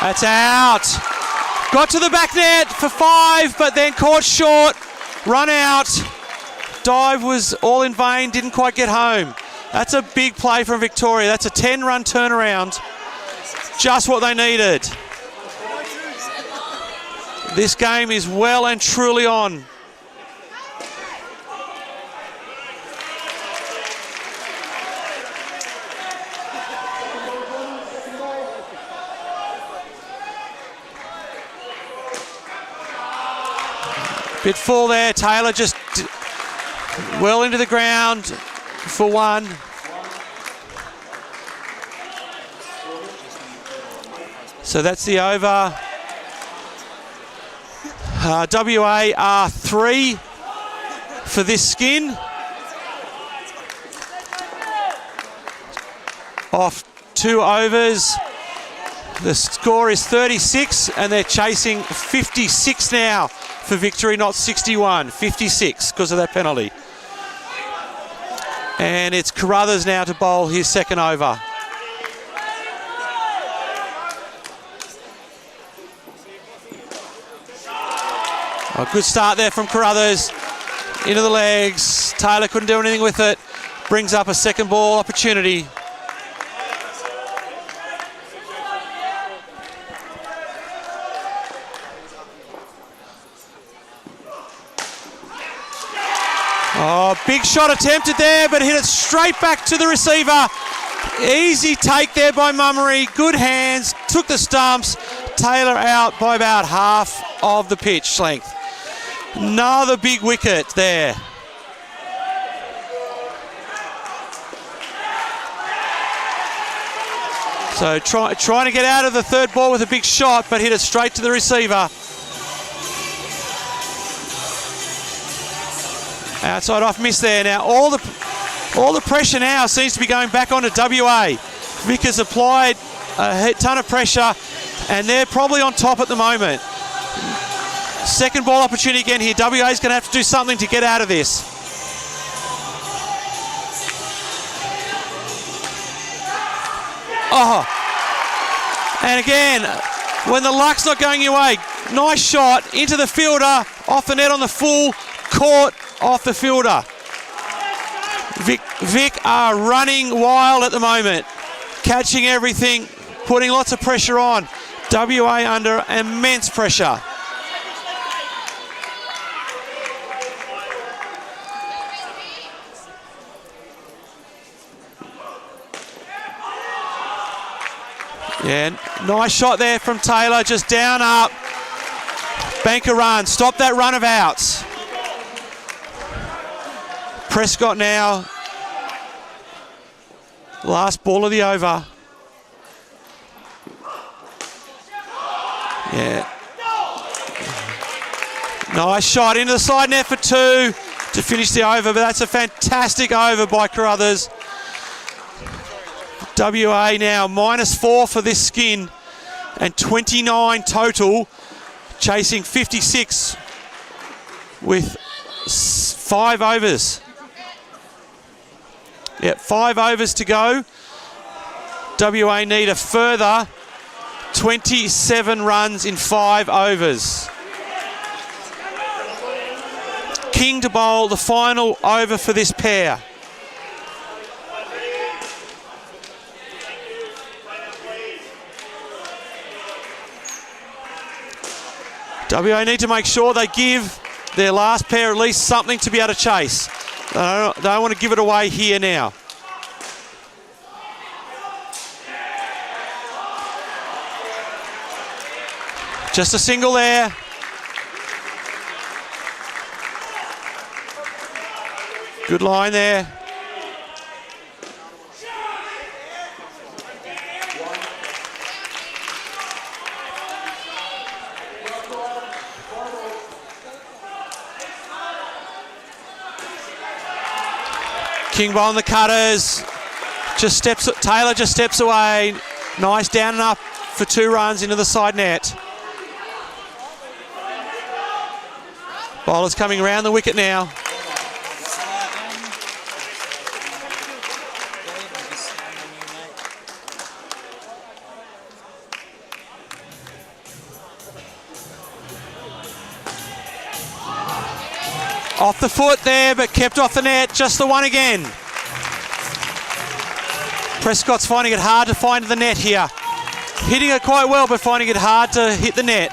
That's out. Got to the back net for 5, but then caught short. Run out. Dive was all in vain, didn't quite get home. That's a big play from Victoria. That's a 10-run turnaround. Just what they needed. This game is well and truly on. Bit full there. Taylor just well into the ground for 1. So that's the over. WA are 3 for this skin. Off 2 overs. The score is 36 and they're chasing 56 now for victory, not 61. 56 because of that penalty. And it's Carruthers now to bowl his second over. A good start there from Carruthers. Into the legs. Taylor couldn't do anything with it. Brings up a second ball opportunity. Oh, big shot attempted there, but hit it straight back to the receiver. Easy take there by Mummery. Good hands, took the stumps. Taylor out by about half of the pitch length. Another big wicket there. So trying to get out of the third ball with a big shot, but hit it straight to the receiver. Outside off miss there. Now all the pressure now seems to be going back onto WA. Vic has applied a ton of pressure and they're probably on top at the moment. Second ball opportunity again here. WA is going to have to do something to get out of this. Oh, and again, when the luck's not going your way, nice shot into the fielder, off the net on the full, caught off the fielder. Vic are running wild at the moment, catching everything, putting lots of pressure on. WA under immense pressure. Yeah, nice shot there from Taylor, just down up. Bank a run, stop that run of outs. Prescott now. Last ball of the over. Yeah. Nice shot into the side net for 2 to finish the over, but that's a fantastic over by Carruthers. WA now -4 for this skin and 29 total, chasing 56 with 5 overs. Yep, 5 overs to go. WA need a further 27 runs in 5 overs. King to bowl the final over for this pair. WA need to make sure they give their last pair at least something to be able to chase. They don't want to give it away here now. Just a single there. Good line there. King bowling the cutters. Taylor just steps away. Nice down and up for 2 runs into the side net. Bowler's coming around the wicket now. Off the foot there, but kept off the net. Just the one again. Prescott's finding it hard to find the net here. Hitting it quite well, but finding it hard to hit the net.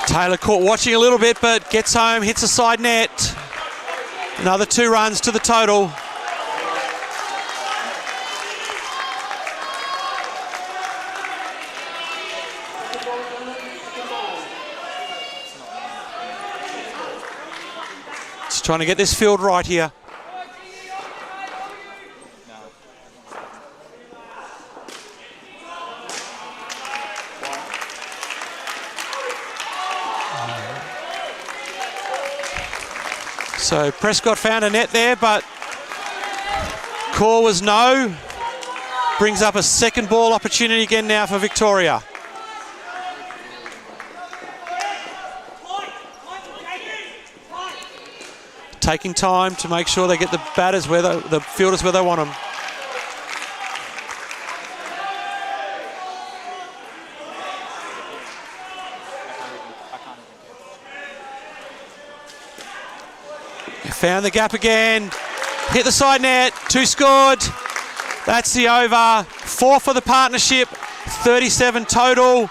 Taylor caught watching a little bit, but gets home, hits the side net. Another 2 runs to the total. Just trying to get this field right here. So Prescott found a net there, but call was no. Brings up a second ball opportunity again now for Victoria. Taking time to make sure they get the batters where the fielders where they want them. Found the gap again, hit the side net, 2 scored. That's the over. 4 for the partnership, 37 total.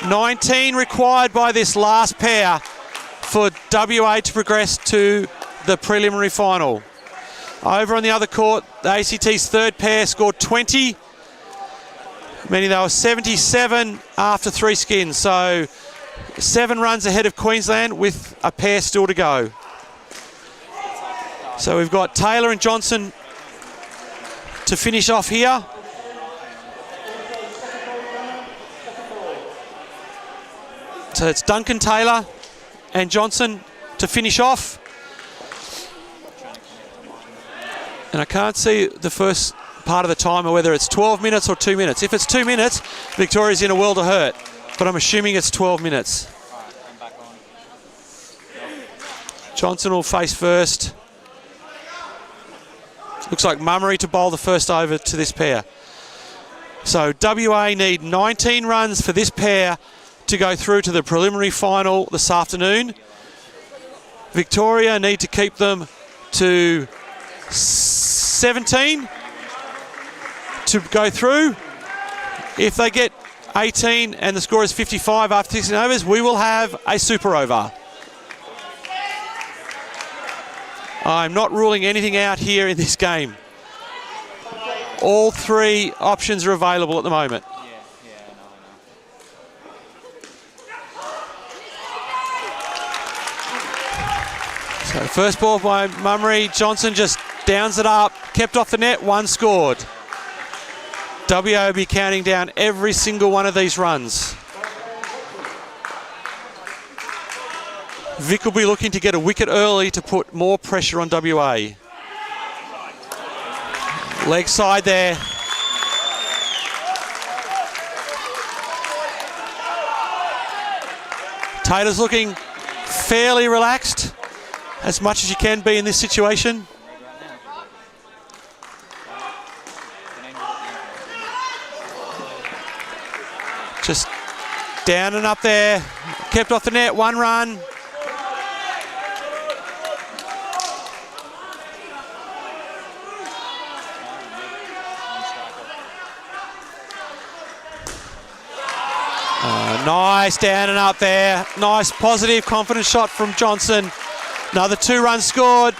19 required by this last pair for WA to progress to the preliminary final. Over on the other court, the ACT's third pair scored 20, meaning they were 77 after 3 skins. So 7 runs ahead of Queensland with a pair still to go. So we've got Taylor and Johnson to finish off here. So it's Duncan, Taylor and Johnson to finish off. And I can't see the first part of the timer, whether it's 12 minutes or 2 minutes. If it's 2 minutes, Victoria's in a world of hurt. But I'm assuming it's 12 minutes. Johnson will face first. Looks like Mummery to bowl the first over to this pair. So WA need 19 runs for this pair to go through to the preliminary final this afternoon. Victoria need to keep them to 17 to go through. If they get 18 and the score is 55 after 16 overs, we will have a super over. I'm not ruling anything out here in this game. All 3 options are available at the moment. So first ball by Mummery. Johnson just downs it up, kept off the net, 1 scored. WA will be counting down every single one of these runs. Vic will be looking to get a wicket early to put more pressure on WA. Leg side there. Taylor's looking fairly relaxed, as much as you can be in this situation. Just down and up there. Kept off the net, 1 run. Nice, down and up there. Nice, positive, confident shot from Johnson. Another 2 runs scored.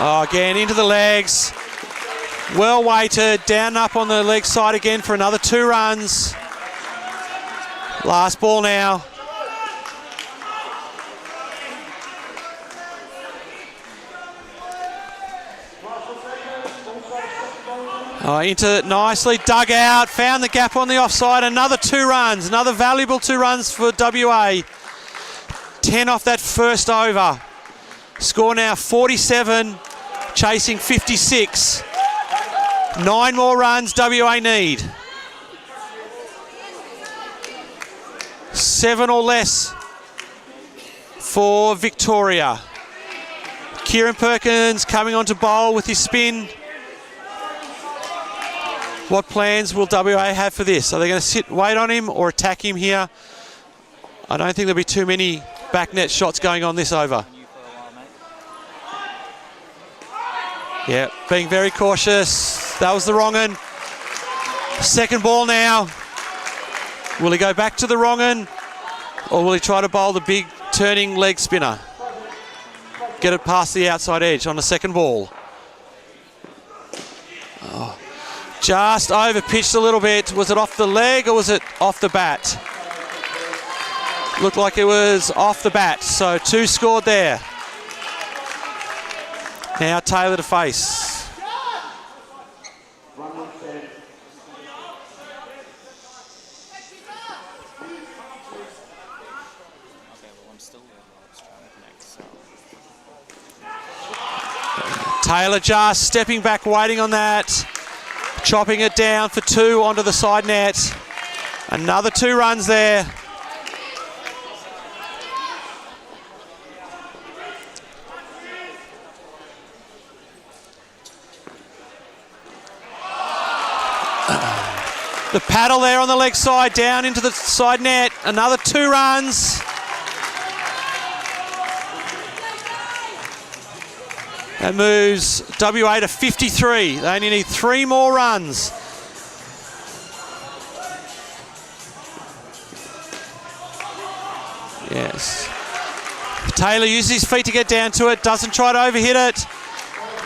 Oh, again, into the legs. Well weighted, down and up on the leg side again for another 2 runs. Last ball now. Oh, into it nicely, dug out, found the gap on the offside, another 2 runs, another valuable 2 runs for WA. 10 off that first over. Score now 47, chasing 56. 9 more runs WA need. 7 or less for Victoria. Kieran Perkins coming on to bowl with his spin. What plans will WA have for this? Are they going to sit, wait on him or attack him here? I don't think there'll be too many back net shots going on this over. Yeah, being very cautious. That was the wrong un. Second ball now. Will he go back to the wrong un, or will he try to bowl the big turning leg spinner? Get it past the outside edge on the second ball. Oh. Just over pitched a little bit. Was it off the leg or was it off the bat? Looked like it was off the bat. So 2 scored there. Now Taylor to face. Taylor just stepping back, waiting on that. Chopping it down for 2 onto the side net. Another 2 runs there. The paddle there on the leg side, down into the side net. Another 2 runs. That moves WA to 53. They only need 3 more runs. Yes. Taylor uses his feet to get down to it. Doesn't try to overhit it.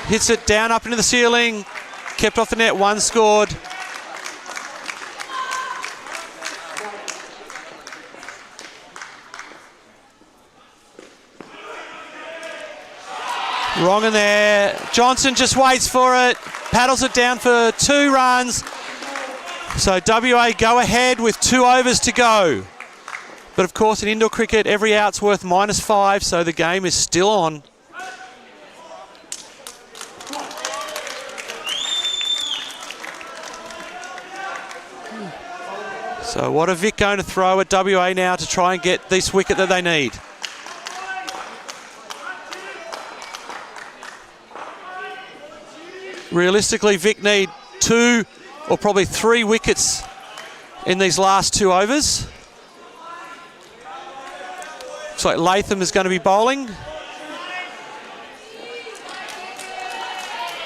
Hits it down up into the ceiling. Kept off the net. 1 scored. Wrong in there. Johnson just waits for it. Paddles it down for 2 runs. So WA go ahead with 2 overs to go. But of course in indoor cricket every out's worth -5, so the game is still on. So what are Vic going to throw at WA now to try and get this wicket that they need? Realistically, Vic need 2 or probably 3 wickets in these last 2 overs. Looks like Latham is going to be bowling,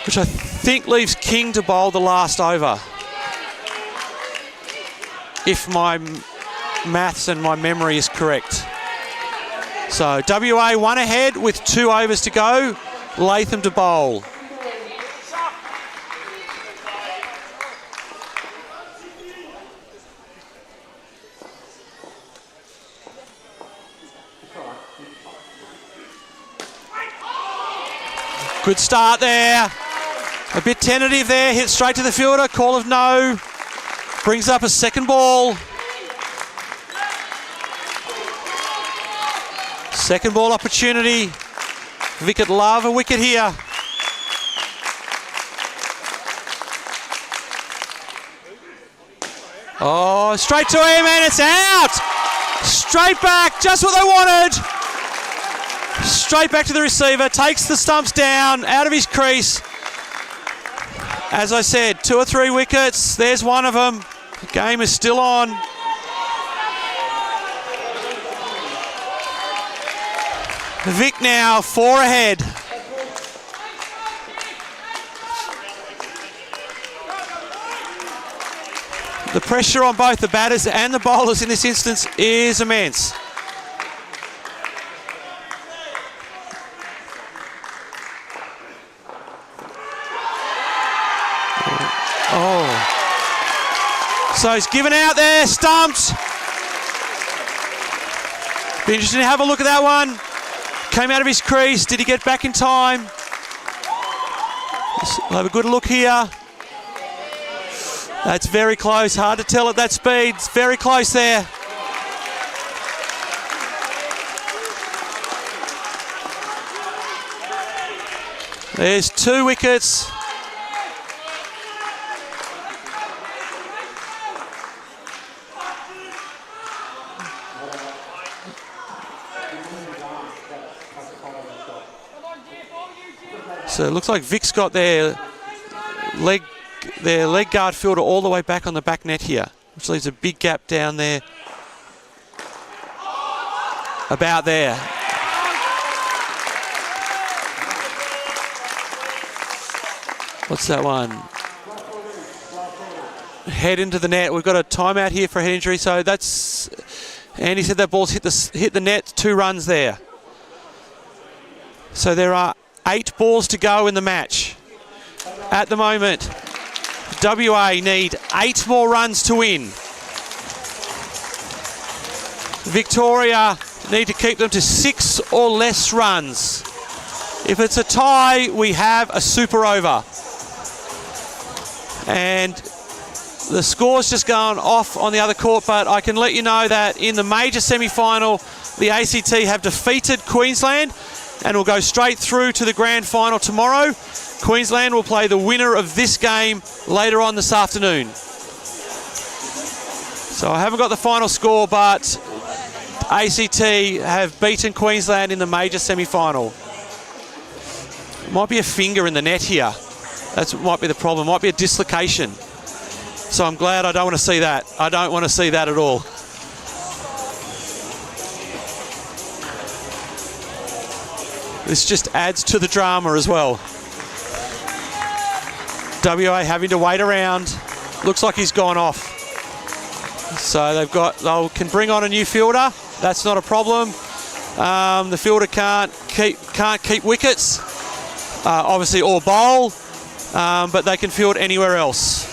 which I think leaves King to bowl the last over, if my maths and my memory is correct. So WA 1 ahead with 2 overs to go. Latham to bowl. Good start there. A bit tentative there, hit straight to the fielder, call of no. Brings up a second ball. Second ball opportunity. Wicket love a wicket here. Oh, straight to him and it's out! Straight back, just what they wanted. Straight back to the receiver, takes the stumps down, out of his crease. As I said, 2 or 3 wickets, there's one of them. The game is still on. Vic now 4 ahead. The pressure on both the batters and the bowlers in this instance is immense. Oh. So he's given out there, stumped. Be interesting to have a look at that one. Came out of his crease. Did he get back in time? We'll have a good look here. That's very close. Hard to tell at that speed. It's very close there. There's 2 wickets. So it looks like Vic's got their leg guard fielder all the way back on the back net here, which leaves a big gap down there. About there. What's that one? Head into the net. We've got a timeout here for a head injury, so that's... Andy said that ball's hit the net, 2 runs there. So there are 8 balls to go in the match. At the moment, WA need 8 more runs to win. Victoria need to keep them to 6 or less runs. If it's a tie, we have a super over. And the score's just gone off on the other court, but I can let you know that in the major semi-final, the ACT have defeated Queensland and will go straight through to the grand final tomorrow. Queensland will play the winner of this game later on this afternoon. So I haven't got the final score, but ACT have beaten Queensland in the major semi-final. Might be a finger in the net here. That might be the problem. Might be a dislocation. So I'm glad I don't want to see that. I don't want to see that at all. This just adds to the drama as well. WA having to wait around. Looks like he's gone off. So they can bring on a new fielder. That's not a problem. The fielder can't keep wickets, obviously, or bowl, but they can field anywhere else.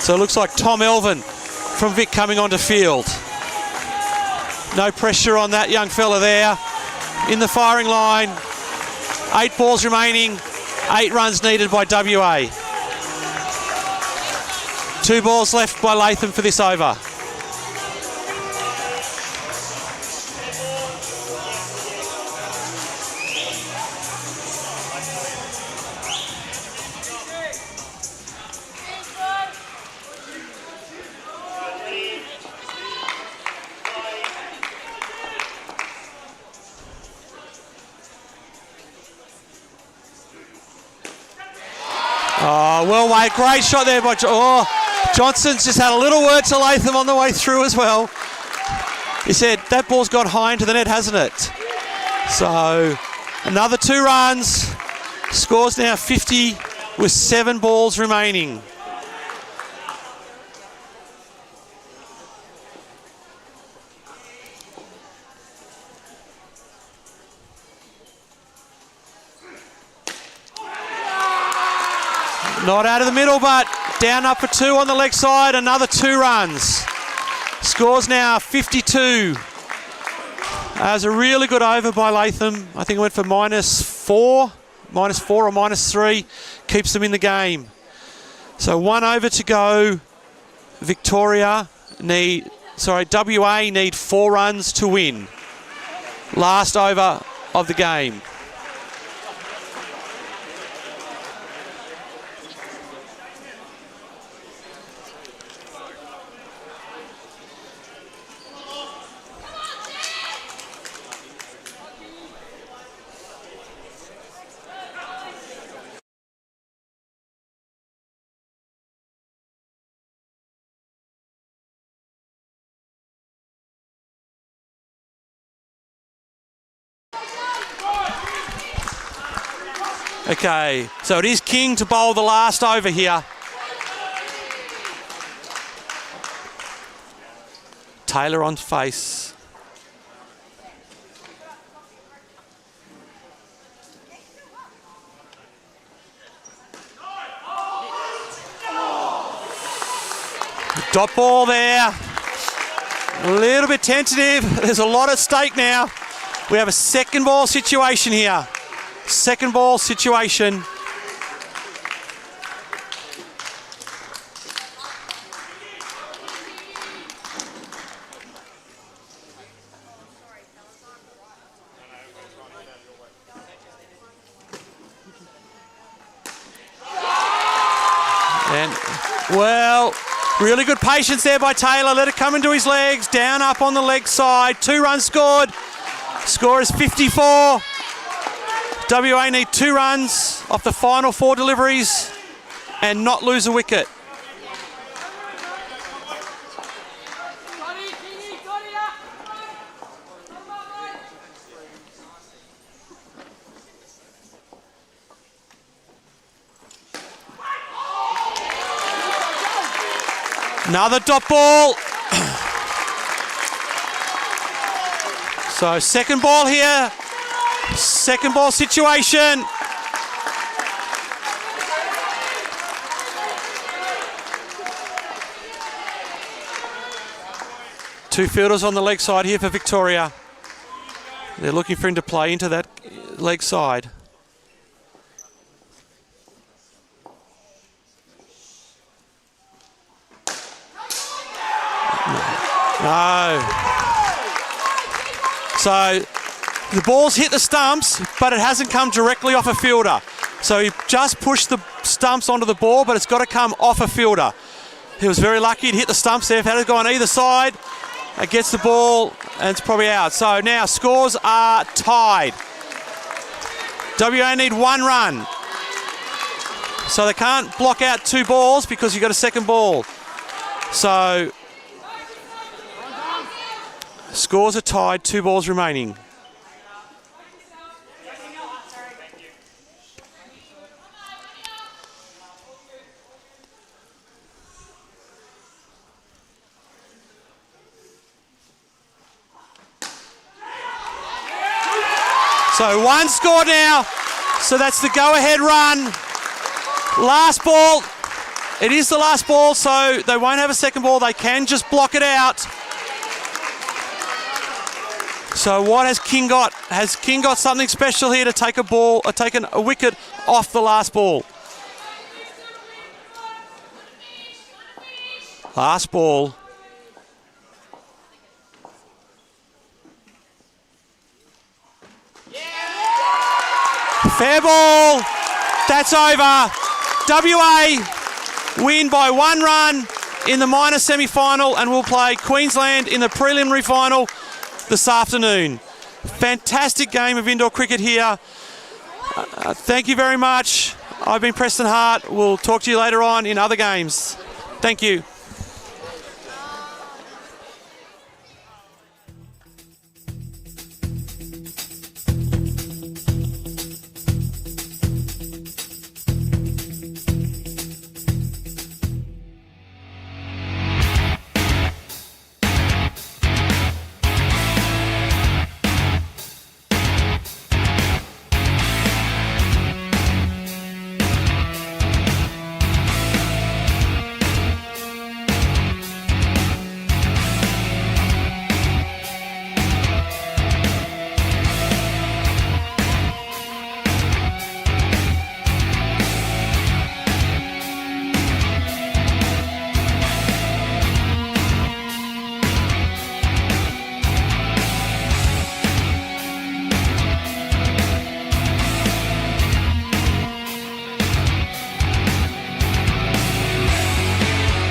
So it looks like Tom Elvin from Vic coming onto field. No pressure on that young fella there. In the firing line, 8 balls remaining, 8 runs needed by WA. 2 balls left by Latham for this over. Oh, well, wait, great shot there by Johnson's just had a little word to Latham on the way through as well. He said, that ball's gone high into the net, hasn't it? So, another 2 runs. Score's now 50 with 7 balls remaining. Not out of the middle, but down up for 2 on the leg side. Another 2 runs. Scores now 52 It was a really good over by Latham. I think it went for -4 or -3. Keeps them in the game. So 1 over to go. WA need 4 runs to win. Last over of the game. Okay, so it is King to bowl the last over here. Taylor on face. Dot ball there. A little bit tentative. There's a lot at stake now. We have a second ball situation here. Second ball situation. And, well, really good patience there by Taylor. Let it come into his legs. Down up on the leg side. 2 runs scored. Score is 54. WA need 2 runs off the final 4 deliveries and not lose a wicket. Another dot ball. So second ball here. Second ball situation. Two fielders on the leg side here for Victoria. They're looking for him to play into that leg side. No. So the ball's hit the stumps, but it hasn't come directly off a fielder. So he just pushed the stumps onto the ball, but it's got to come off a fielder. He was very lucky to hit the stumps there. If it had gone either side, it gets the ball and it's probably out. So now scores are tied. WA need 1 run. So they can't block out 2 balls because you've got a second ball. So scores are tied, 2 balls remaining. So 1 score now. So that's the go-ahead run. Last ball. It is the last ball, so they won't have a second ball. They can just block it out. So what has King got? Has King got something special here to take a ball, or take a wicket off the last ball? Last ball. Fair ball. That's over. WA win by 1 run in the minor semi-final and will play Queensland in the preliminary final this afternoon. Fantastic game of indoor cricket here. Thank you very much. I've been Preston Hart. We'll talk to you later on in other games. Thank you.